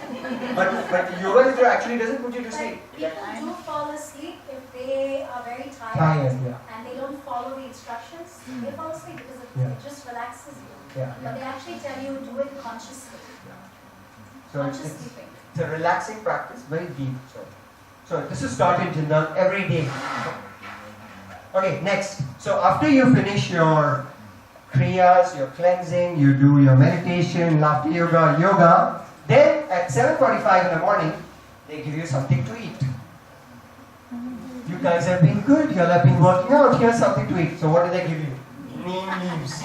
But yoga nidra actually doesn't put you to sleep. People do fall asleep if they are very tired, Tired, yeah. and they don't follow the instructions. They fall asleep because it just relaxes you. Yeah, But they actually tell you do it consciously. So Conscious sleeping. it's a relaxing practice, very deep. So this is taught in Jindal every day. Okay, next. So after you finish your kriyas, your cleansing, you do your meditation, laughter yoga, then at 7:45 in the morning, they give you something to eat. You guys have been good, you all have been working out, here's something to eat. So what do they give you? Neem leaves.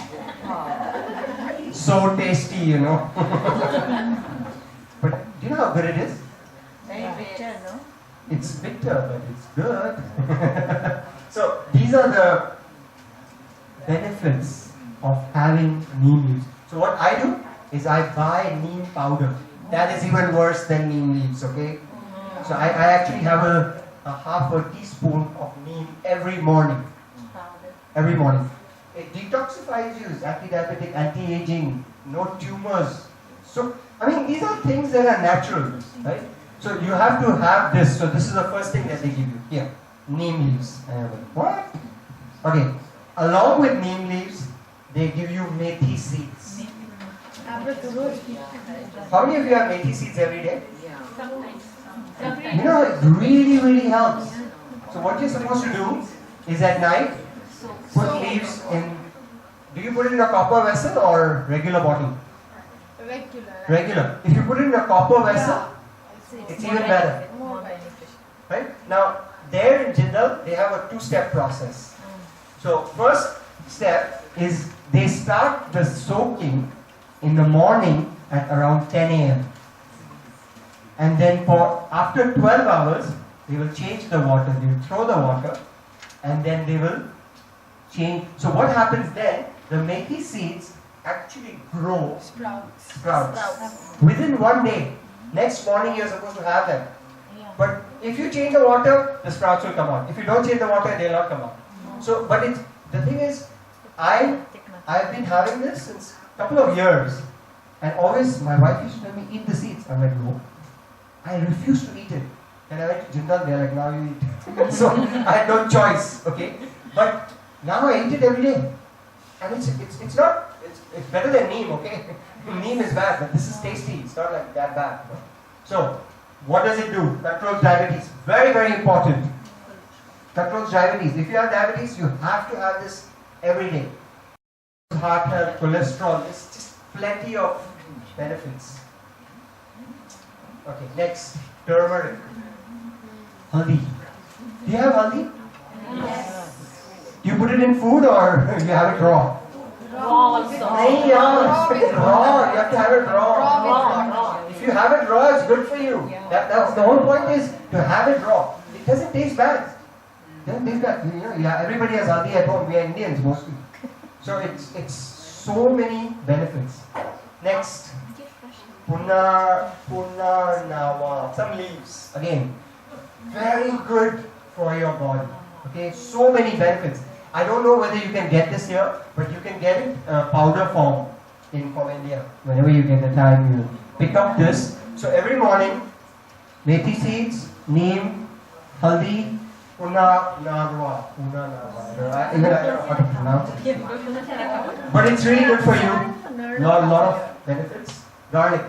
So tasty, you know. But do you know how good it is? Very bitter, no? It's bitter, but it's good. So these are the benefits of having neem leaves. So what I do is I buy neem powder. That is even worse than neem leaves, okay? So I actually have a half a teaspoon of neem every morning. Every morning. It detoxifies you, it's anti-diabetic, anti-aging, no tumors. So, I mean, these are things that are natural, right? So you have to have this. So this is the first thing that they give you. Here, neem leaves. And I'm like, what? Okay. Along with neem leaves, they give you methi seeds. How many of you have methi seeds every day? Sometimes. You know, it really, really helps. So what you're supposed to do is at night, put leaves in. Do you put it in a copper vessel or regular bottle? Regular. If you put it in a copper vessel, it's even better. Right? Now, there in Jindal, they have a two-step process. So, first step is they start the soaking in the morning at around 10 a.m. And then for after 12 hours, they will change the water. They will throw the water, and then they will change. So what happens then? The methi seeds actually grow, sprouts. Within one day. Next morning you're supposed to have them. But if you change the water, the sprouts will come out. If you don't change the water, they'll not come out. So, but the thing is, I've been having this since a couple of years, and always my wife used to tell me, eat the seeds. I'm like, no. I refuse to eat it. And I went to Jindal, they're like, now you eat. So I had no choice, okay? But now I eat it every day. And it's better than neem, okay? Neem is bad, but this is tasty. It's not like that bad. No? So, what does it do? Controls diabetes. Very, very important. Controls diabetes. If you have diabetes, you have to have this every day. Heart health, cholesterol, there's just plenty of benefits. Okay, next, turmeric. Haldi. Do you have haldi? Yes. Do you put it in food or you have it raw? Raw also. Nahi, yaar, it's raw. You have to have it raw. If you have it raw, it's good for you. That's the whole point is to have it raw. It doesn't taste bad. It doesn't taste bad. You know, yeah, everybody has haldi at home. We are Indians mostly. So it's so many benefits. Next, Punarnawa. Some leaves. Again, very good for your body. Okay, so many benefits. I don't know whether you can get this here, but you can get it powder form from India. Whenever you get the time, you pick up this. So every morning, methi seeds, neem, haldi, Punarnawa. I don't know how to pronounce it. But it's really good for you. Lot of benefits. Garlic.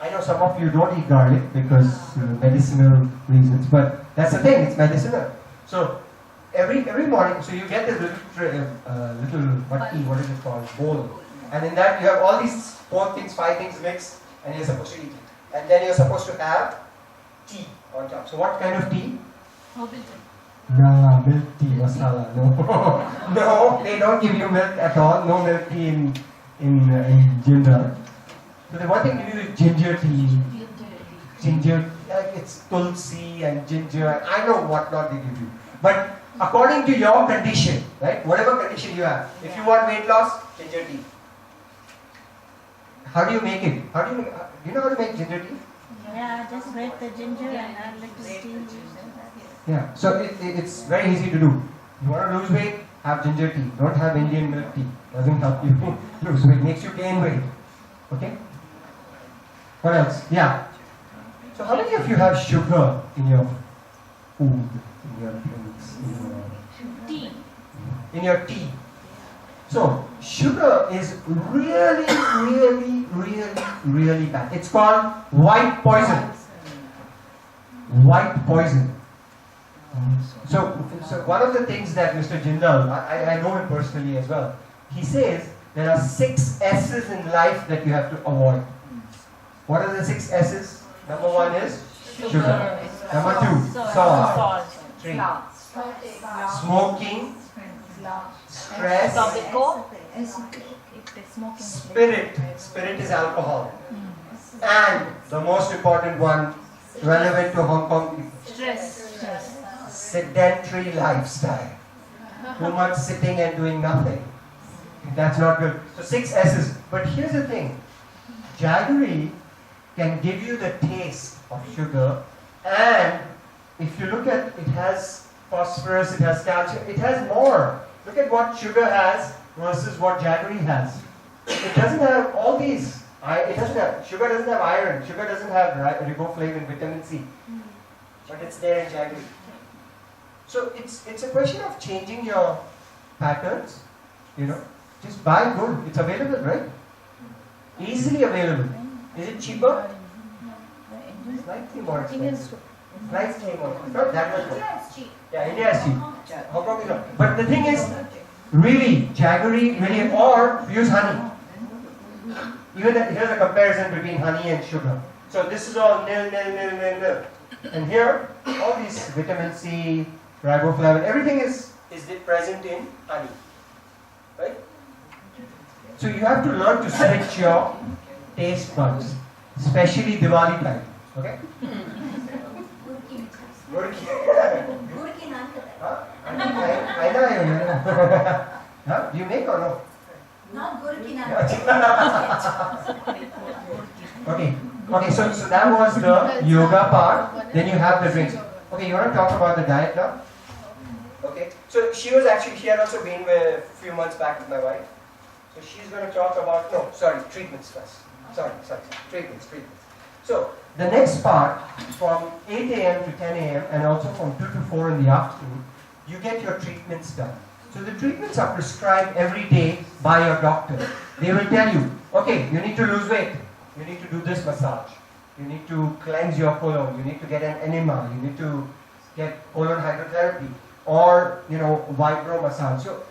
I know some of you don't eat garlic because medicinal reasons, but that's the thing, it's medicinal. So every morning, so you get this little batti, what is it called, bowl, and in that you have all these 5 things mixed, and you're supposed to eat it. And then you're supposed to have tea on top. So what kind of tea? Nah, milk tea, masala. No, no, they don't give you milk at all. No milk tea in Jindal. So the one thing you do is ginger tea. Ginger, like it's tulsi and ginger. I know what not they give you. But according to your condition, right? Whatever condition you have. If you want weight loss, ginger tea. How do you make it? Do you know how to make ginger tea? Yeah, just grate the ginger and add little tea. Yeah, so it's very easy to do. You want to lose weight, have ginger tea. Don't have Indian milk tea. Doesn't help you lose weight. Makes you gain weight. Okay? What else? Yeah. So how many of you have sugar in your food, in your drinks, in your tea? So sugar is really, really, really, really bad. It's called white poison. White poison. So one of the things that Mr. Jindal, I know him personally as well, he says there are 6 S's in life that you have to avoid. What are the 6 S's? Number 1 is sugar. Number 2, salt. 3, smoking. Stress. Spirit. Spirit is alcohol. And the most important one, relevant to Hong Kong people. Stress. Sedentary lifestyle. Too much sitting and doing nothing. That's not good. So 6 S's. But here's the thing. Jaggery can give you the taste of sugar, and if you look at it, has phosphorus, it has calcium, it has more. Look at what sugar has versus what jaggery has. It doesn't have all these. Sugar doesn't have iron. Sugar doesn't have riboflavin, vitamin C. But it's there in jaggery. So it's a question of changing your patterns. You know, just buy good. It's available, right? Easily available. Is it cheaper? Slightly more expensive. Slightly more. Not that much more. India is cheap. Yeah, India is cheap. Hong Kong is not. But the thing is, really, jaggery, really, or use honey. Even here's a comparison between honey and sugar. So this is all nil. And here, all these vitamin C, riboflavin, everything is present in honey. Right? So you have to learn to switch your taste buds, especially Diwali time. Okay? Gurki naan kar Huh? I know. Huh? Do you make or no? Not gurki naan. Okay, so that was the yoga part. Then you have the drinks. Okay, you want to talk about the diet now? Okay, so she had also been a few months back with my wife. So she's going to talk about, treatments first. Sorry, treatments. So the next part, from 8 a.m. to 10 a.m. and also from 2 to 4 in the afternoon, you get your treatments done. So the treatments are prescribed every day by your doctor. They will tell you, okay, you need to lose weight. You need to do this massage. You need to cleanse your colon. You need to get an enema. You need to get colon hydrotherapy or, vibro massage. So,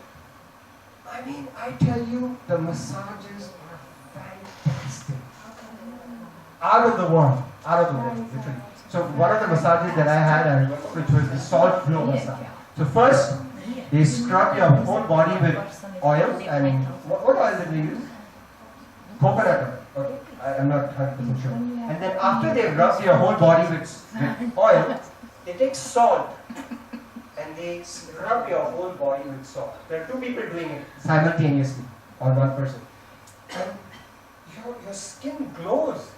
I tell you, the massages are fantastic. Out of the world, literally. So one of the massages that I had, I remember, which was the salt flow massage. So first, they scrub your whole body with oil, and what oil did they use? Coconut oil. Okay, I'm not 100% sure. And then after they've rubbed your whole body with oil, they take salt and they scrub your whole body with salt. There are two people doing it simultaneously, or one person. And your skin glows.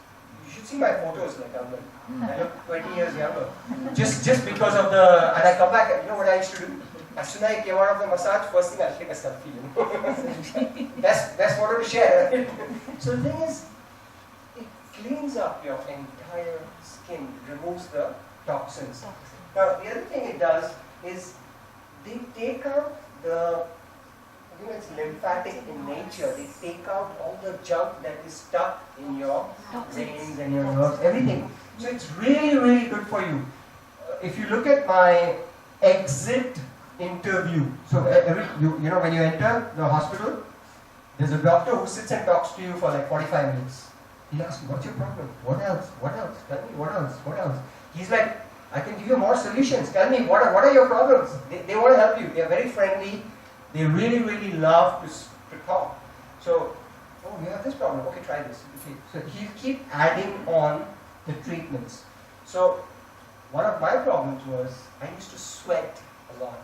You should see my photos, I look 20 years younger. Just because of and I come back, you know what I used to do? As soon as I came out of the massage, first thing I'll take a selfie. That's what to share. So the thing is, it cleans up your entire skin, removes the toxins. Now, the other thing it does is they take out it's lymphatic in nature. They take out all the junk that is stuck in your veins and your nerves, everything. So it's really, really good for you. If you look at my exit interview, so when you enter the hospital, there's a doctor who sits and talks to you for like 45 minutes. He asks you, what's your problem? What else? Tell me, what else? He's like, I can give you more solutions. Tell me, what are your problems? They want to help you. They're very friendly. They really, really love to talk. So, you have this problem. Okay, try this. Okay. So he'll keep adding on the treatments. So one of my problems was I used to sweat a lot.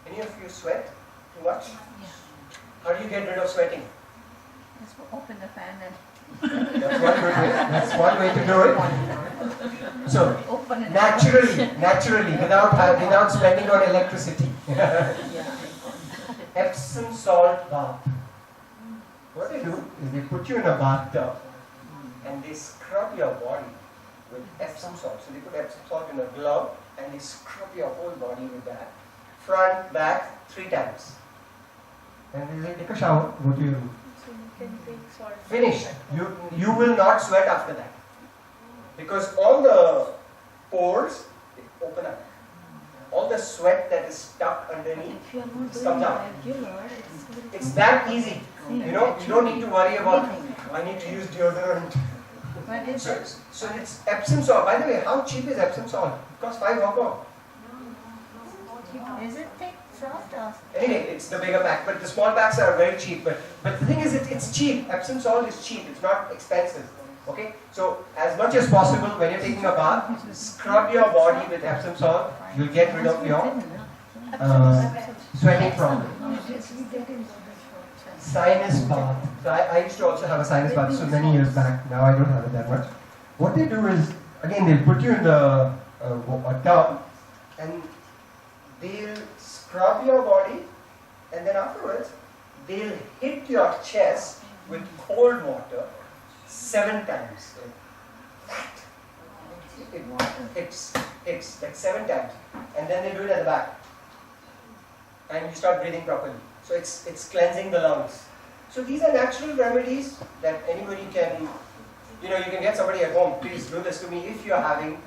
Any of you sweat too much? Yeah. How do you get rid of sweating? Just open the fan and That's one way to do it. So open it. naturally, without spending on electricity. Epsom salt bath. What they do is they put you in a bathtub and they scrub your body with Epsom salt. So they put Epsom salt in a glove and they scrub your whole body with that. Front, back, 3 times. And they say, take a shower, go to your room. Finished. You will not sweat after that. Because all the pores, they open up. All the sweat that is stuck underneath comes out. It's that easy. You don't need to worry about, I need to use deodorant. What is it? So it's Epsom salt. By the way, how cheap is Epsom salt? It costs 5 Hong Kong. Is it thick, soft, or? Anyway, it's the bigger pack, but the small packs are very cheap. But the thing is, it's cheap. Epsom salt is cheap. It's not expensive. Okay? So as much as possible, when you're taking a bath, scrub your body with Epsom salt. You'll get rid of your sweating problem. Sinus bath. So I used to also have a sinus bath so many years back. Now I don't have it that much. What they do is, again, they'll put you in the a tub and they'll scrub your body, and then afterwards they'll hit your chest with cold water 7 times. It's like 7 times, and then they do it at the back, and you start breathing properly. So it's cleansing the lungs. So these are natural remedies that anybody can, you can get somebody at home. Please do this to me if you're having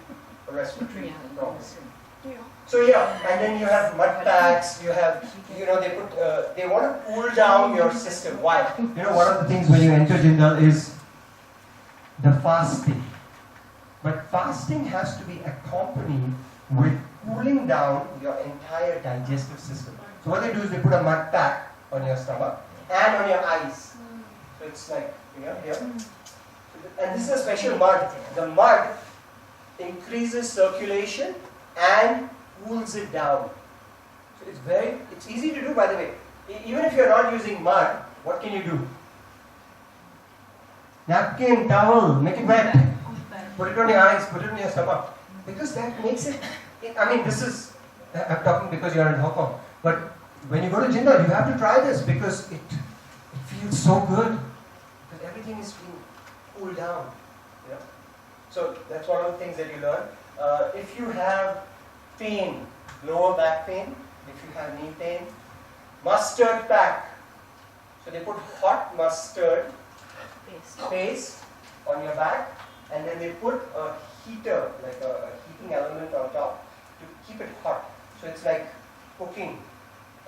respiratory problems. So yeah, and then you have mud packs, you have, they want to cool down your system. Why? One of the things when you enter Jindal is the fasting. But fasting has to be accompanied with cooling down your entire digestive system. So what they do is they put a mud pack on your stomach and on your eyes. So it's like, here. And this is a special mud. The mud increases circulation and cools it down. So it's easy to do, by the way. Even if you're not using mud, what can you do? Napkin, towel, make it wet. Put it on your eyes, put it on your stomach. Because that makes it, I'm talking because you're in Hong Kong. But when you go to Jindal, you have to try this because it feels so good. Because everything is being cooled down. So that's one of the things that you learn. If you have pain, lower back pain, if you have knee pain, mustard pack. So they put hot mustard paste on your back, and then they put a heater, like a heating element on top to keep it hot. So it's like cooking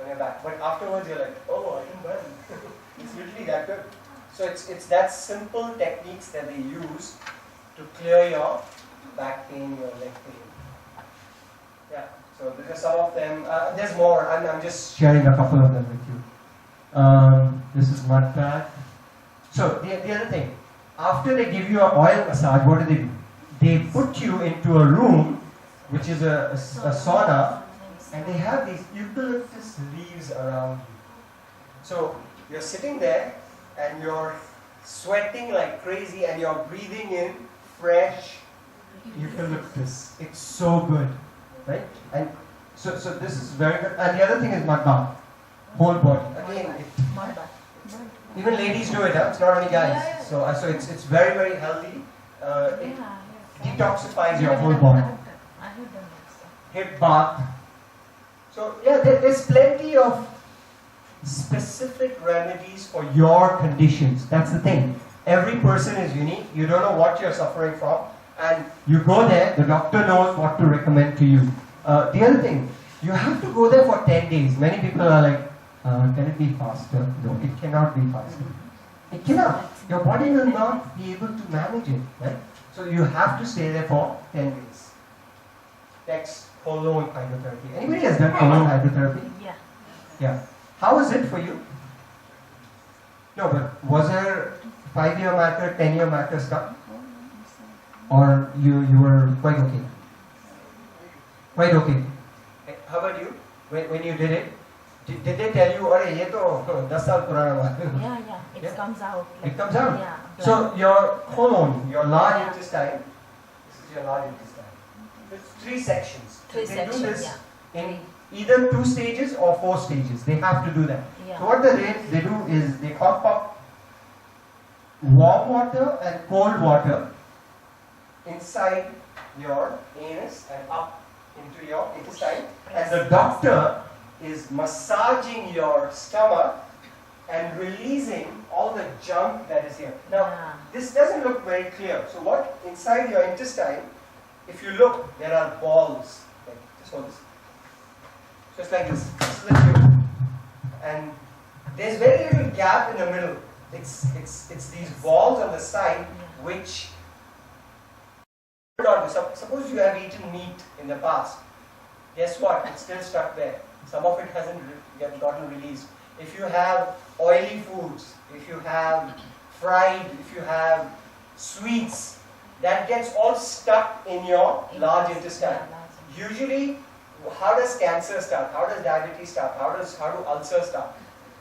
on your back. But afterwards you're like, oh, I can burn. It's literally that good. So it's that simple techniques that they use to clear your back pain, your leg pain. Yeah, so these are some of them. There's more. I'm just sharing a couple of them with you. This is mud pack. So the other thing, after they give you an oil massage, what do? They put you into a room, which is a sauna, and they have these eucalyptus leaves around you. So you're sitting there and you're sweating like crazy and you're breathing in fresh eucalyptus. It's so good, right? And so this is very good. And the other thing is mud bath, whole body. Again, even ladies do it. It's not only guys. So it's very, very healthy. It detoxifies your whole body. Hip bath. So yeah, there's plenty of specific remedies for your conditions. That's the thing. Every person is unique. You don't know what you're suffering from, and you go there. The doctor knows what to recommend to you. The other thing, you have to go there for 10 days. Many people are like, can it be faster? No, it cannot be faster. It cannot. Your body will not be able to manage it, right? So you have to stay there for 10 days. Next, colon hydrotherapy. Anybody has done colon hydrotherapy? Yeah. Yeah. How was it for you? No, but was there 5-year marker, 10-year marker stuff? Or you were quite okay? Quite okay. How about you? When you did it, did they tell you, "Arey, ye to 10 saal purana baat hai"? Yeah. It comes out. It comes out. Yeah. So your colon, your large intestine, this is your large intestine. It's 3 sections. Three They sections, do this yeah. in either 2 stages or 4 stages. They have to do that. Yeah. So what they do is they pump up warm water and cold water inside your anus and up into your intestine, and the doctor is massaging your stomach and releasing all the junk that is here. Now, this doesn't look very clear. So what inside your intestine, if you look, there are balls. Like just hold this. Just like this. This is the tube. And there's very little gap in the middle. It's these balls on the side which suppose you have eaten meat in the past. Guess what? It's still stuck there. Some of it hasn't gotten released. If you have oily foods, if you have fried, if you have sweets, that gets all stuck in your large intestine. Usually, how does cancer start? How does diabetes start? How do ulcers start?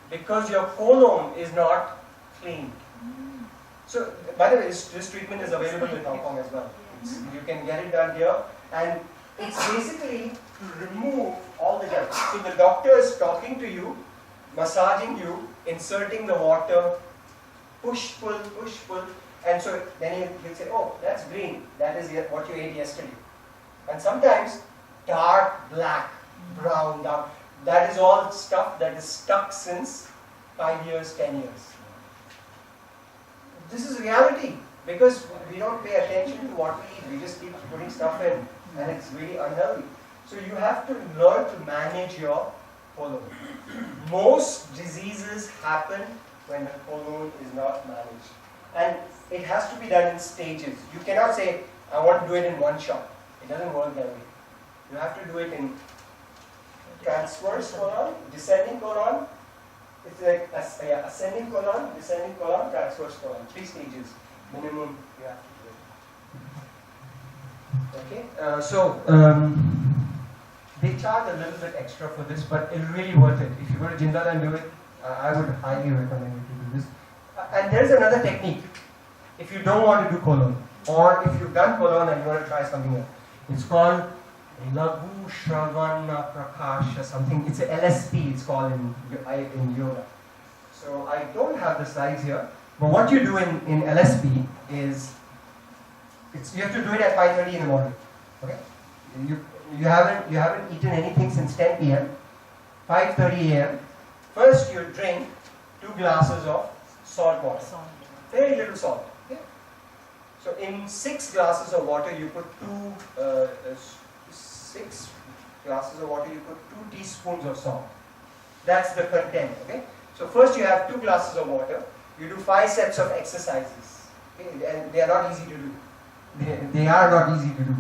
Because your colon is not clean. So, by the way, this treatment is available in Hong Kong as well. You can get it done here, and it's basically to remove all the junk. So the doctor is talking to you, massaging you, inserting the water, push, pull, and so then he'll say, oh, that's green, that is what you ate yesterday. And sometimes dark, black, brown, dark, that is all stuff that is stuck since 5 years, 10 years. This is reality, because we don't pay attention to what we eat, we just keep putting stuff in. and it's really unhealthy. So you have to learn to manage your colon. Most diseases happen when the colon is not managed. And it has to be done in stages. You cannot say, I want to do it in one shot. It doesn't work that way. You have to do it in transverse colon, descending colon. It's like ascending colon, descending colon, transverse colon. 3 stages minimum you have to do it. Okay, they charge a little bit extra for this, but it's really worth it. If you go to Jindal and do it, I would highly recommend you to do this. And there's another technique. If you don't want to do colon, or if you've done colon and you want to try something else, it's called Laghu Shravana Prakasha something. It's a LSP, it's called in yoga. So I don't have the slides here, but what you do in LSP is, you have to do it at 5:30 in the morning. Okay? You haven't eaten anything since 10 p.m. 5:30 a.m. First you drink 2 glasses of salt water. Very little salt. Okay? So in 6 glasses of water you put 6 glasses of water, you put 2 teaspoons of salt. That's the content, okay? So first you have 2 glasses of water, you do 5 sets of exercises, okay? And they are not easy to do. They are not easy to do.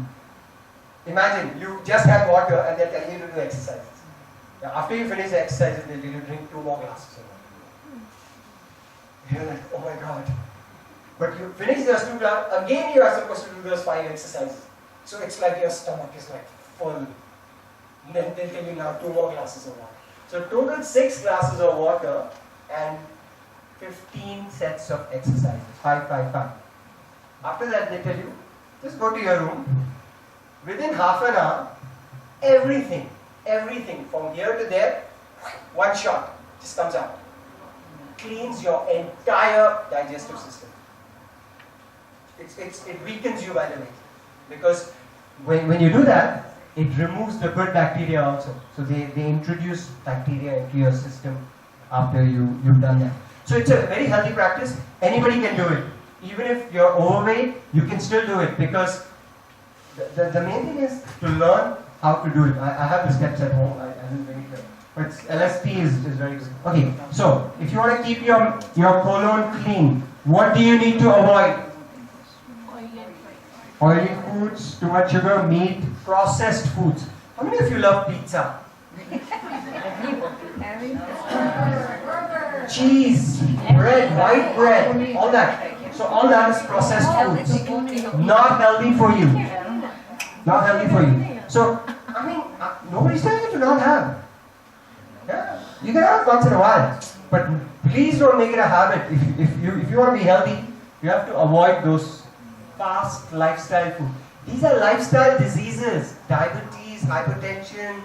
Imagine, you just have water and they're telling you to do exercises. Now, after you finish the exercises, they'll tell you to drink 2 more glasses of water. You're like, oh my God. But you finish those 2 glasses, again you are supposed to do those 5 exercises. So it's like your stomach is like full. Then they'll tell you now 2 more glasses of water. So total 6 glasses of water and 15 sets of exercises. 5, 5, 5. After that they tell you, just go to your room. Within half an hour, everything from here to there, 1 shot just comes out. Cleans your entire digestive system. It weakens you, by the way. Because when you do that, it removes the good bacteria also. So they introduce bacteria into your system after you've done that. So it's a very healthy practice. Anybody can do it. Even if you're overweight, you can still do it, because the main thing is to learn how to do it. I have the steps at home. I didn't bring it here. But LSP is very good. Okay, so if you want to keep your colon clean, what do you need to avoid? Oily foods, too much sugar, meat, processed foods. How many of you love pizza? Cheese, bread, white bread, all that. So all that is processed foods. Not healthy for you. Not healthy for you. So, I mean, nobody's telling you to not have. Yeah? You can have once in a while. But please don't make it a habit. If you want to be healthy, you have to avoid those fast lifestyle food. These are lifestyle diseases. Diabetes, hypertension,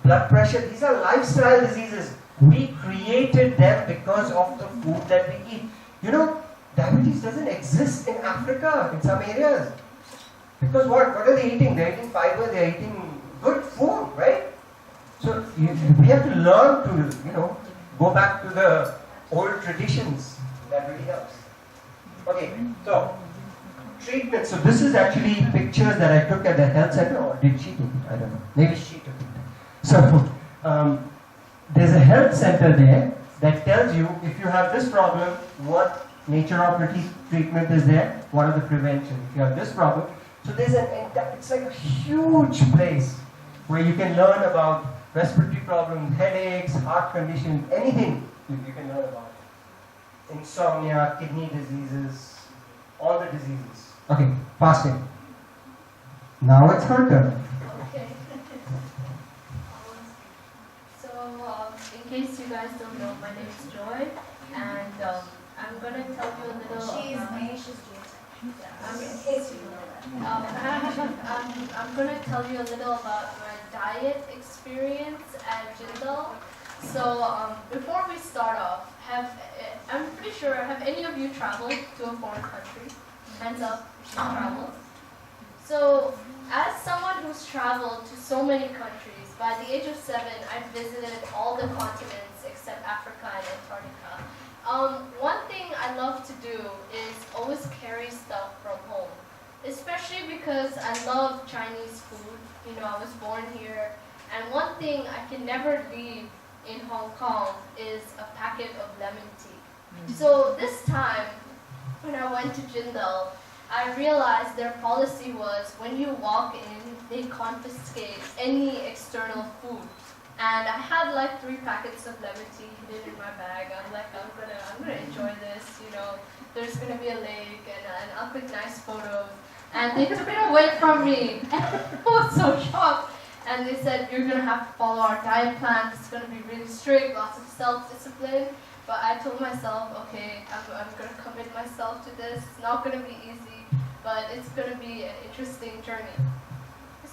blood pressure. These are lifestyle diseases. We created them because of the food that we eat. You know, diabetes doesn't exist in Africa, in some areas. Because what are they eating? They're eating fiber, they're eating good food, right? So we have to learn to, go back to the old traditions. That really helps. Okay, so treatment. So this is actually pictures that I took at the health center, or did she take it? I don't know. Maybe she took it. So there's a health center there that tells you if you have this problem, what naturopathy treatment is there, what are the prevention. If you have this problem, so there's it's like a huge place where you can learn about respiratory problems, headaches, heart conditions, anything you can learn about. Insomnia, kidney diseases, all the diseases. Okay, fasting. Now it's her turn. Okay. So, in case you guys don't know, my name is Joy, and I'm going to tell you a little. She's Mahesh's in case you don't know that. I'm going to tell you a little about my diet experience at Jindal. So, before we start off, I'm pretty sure, have any of you traveled to a foreign country? Hands up if you've traveled. So, as someone who's traveled to so many countries, by the age of 7, I've visited all the continents except Africa and Antarctica. One thing I love to do is always carry stuff from home. especially because I love Chinese food. You know, I was born here, and one thing I can never leave in Hong Kong is a packet of lemon tea. So this time, when I went to Jindal, I realized their policy was when you walk in, they confiscate any external food. And I had like 3 packets of lemon tea hidden in my bag. I'm like, I'm gonna enjoy this, you know. There's gonna be a lake and I'll click nice photos. And they took it away from me. And I was so shocked. And they said, you're gonna have to follow our diet plan. It's gonna be really strict, lots of self-discipline. But I told myself, okay, I'm gonna commit myself to this. It's not gonna be easy, but it's gonna be an interesting journey.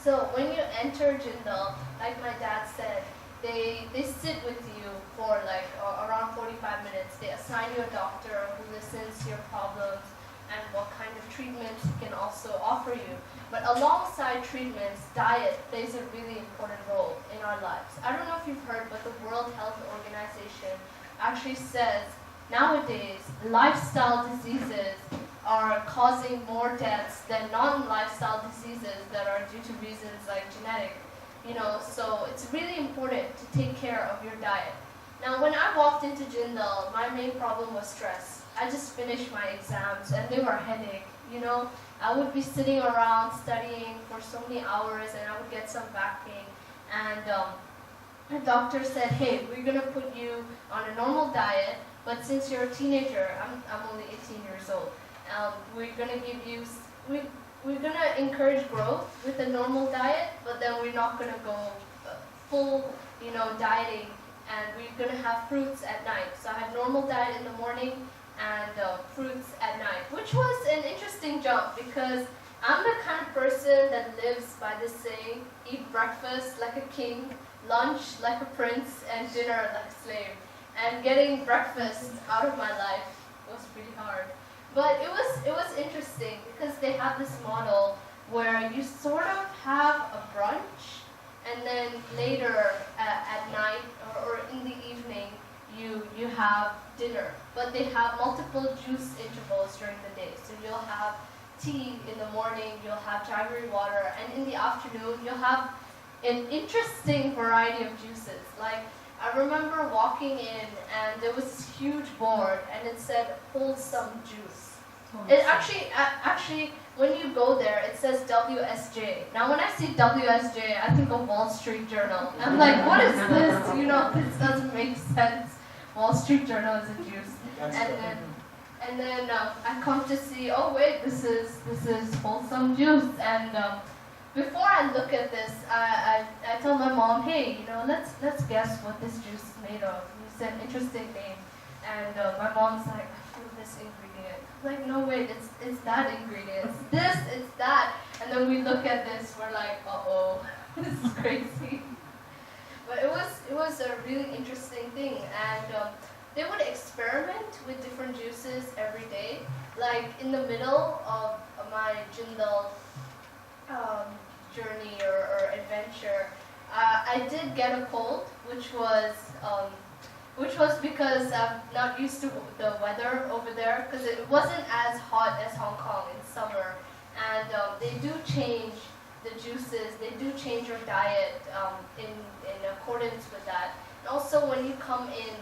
So when you enter Jindal, like my dad said, they sit with you for like around 45 minutes. They assign you a doctor who listens to your problems and what kind of treatments he can also offer you. But alongside treatments, diet plays a really important role in our lives. I don't know if you've heard, but the World Health Organization actually says nowadays lifestyle diseases are causing more deaths than non-lifestyle diseases that are due to reasons like genetic. You know, so it's really important to take care of your diet. Now, when I walked into Jindal, my main problem was stress. I just finished my exams and they were a headache. You know, I would be sitting around studying for so many hours and I would get some back pain. And the doctor said, hey, we're gonna put you on a normal diet, but since you're a teenager, I'm only 18 years old. We're gonna give you, we're gonna encourage growth with a normal diet, but then we're not gonna go full, you know, dieting, and we're gonna have fruits at night. So I had normal diet in the morning and fruits at night, which was an interesting jump because I'm the kind of person that lives by this saying, eat breakfast like a king, lunch like a prince, and dinner like a slave. And getting breakfast out of my life was pretty hard. But it was interesting because they have this model where you sort of have a brunch and then later at night or in the evening you have dinner. But they have multiple juice intervals during the day. So you'll have tea in the morning, you'll have jaggery water, and in the afternoon you'll have an interesting variety of juices. Like I remember walking in and there was this huge board and it said wholesome juice. It actually, when you go there, it says WSJ. Now when I see WSJ, I think of Wall Street Journal. I'm like, what is this? You know, this doesn't make sense. Wall Street Journal is a juice. And then I come to see, oh wait, this is wholesome juice. And before I look at this, I tell my mom, hey, you know, let's guess what this juice is made of. It's an interesting name. And my mom's like, I feel this ingredient. I'm like, no wait, it's that ingredient. It's this, it's that. And then we look at this, we're like, uh-oh, this is crazy. But it was a really interesting thing. And they would experiment with different juices every day. Like in the middle of my Jindal journey or adventure, I did get a cold, which was because I'm not used to the weather over there, because it wasn't as hot as Hong Kong in summer. And they do change the juices, they do change your diet in accordance with that. And also when you come in,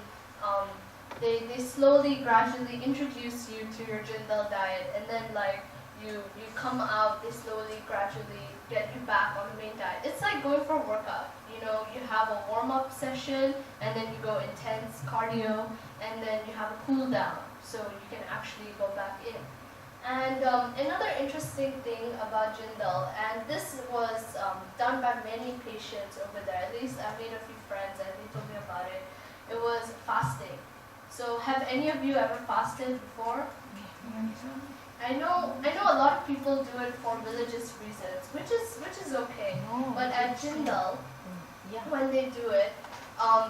they slowly, gradually introduce you to your Jindal diet, and then like you come out, they slowly, gradually get you back on the main diet. It's like going for a workout. You know, you have a warm-up session, and then you go intense cardio, and then you have a cool down, so you can actually go back in. And another interesting thing about Jindal, and this was done by many patients over there, at least I made a few friends and they told me about it, it was fasting. So have any of you ever fasted before? I know a lot of people do it for religious reasons, which is okay. But at Jindal, when they do it,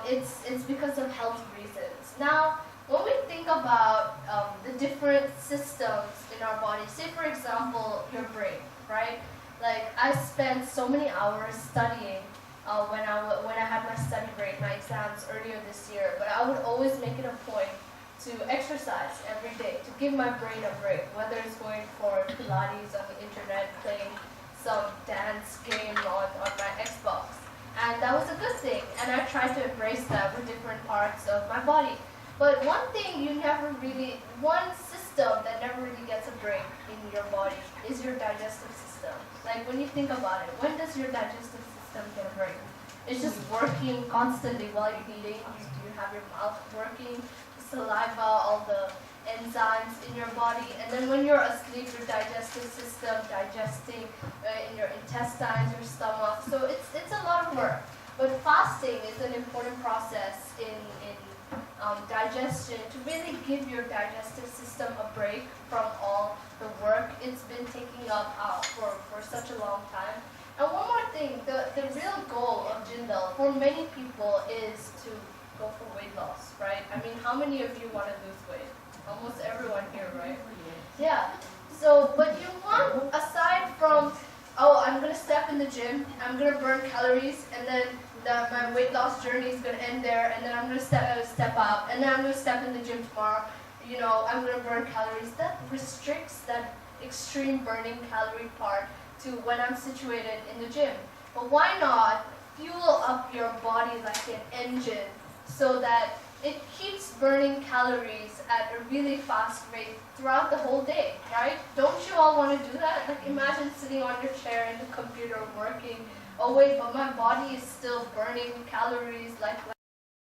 it's because of health reasons. Now, when we think about the different systems in our body, say for example your brain, right? Like I spent so many hours studying when I had my study break, my exams earlier this year, but I would always make it a point to exercise every day, to give my brain a break, whether it's going for Pilates on the internet, playing some dance game on my Xbox. And that was a good thing, and I tried to embrace that with different parts of my body. But one thing one system that never really gets a break in your body is your digestive system. Like when you think about it, when does your digestive system get a break? It's just working constantly while you're eating. You have your mouth working, the saliva, all the enzymes in your body, and then when you're asleep, your digestive system digesting in your intestines, your stomach. So it's a lot of work. But fasting is an important process in digestion to really give your digestive system a break from all the work it's been taking up for such a long time. And one more thing, the real goal of Jindal for many people is to go for weight loss, right? I mean, how many of you want to lose weight? Almost everyone here, right? Yeah. So, but you want, aside from, oh, I'm going to step in the gym, I'm going to burn calories, and then my weight loss journey is going to end there, and then I'm going to step out, and then I'm going to step in the gym tomorrow, you know, I'm going to burn calories. That restricts that extreme burning calorie part to when I'm situated in the gym. But why not fuel up your body like an engine so that it keeps burning calories at a really fast rate throughout the whole day, right? Don't you all want to do that? Like imagine sitting on your chair in the computer working. Oh wait, but my body is still burning calories like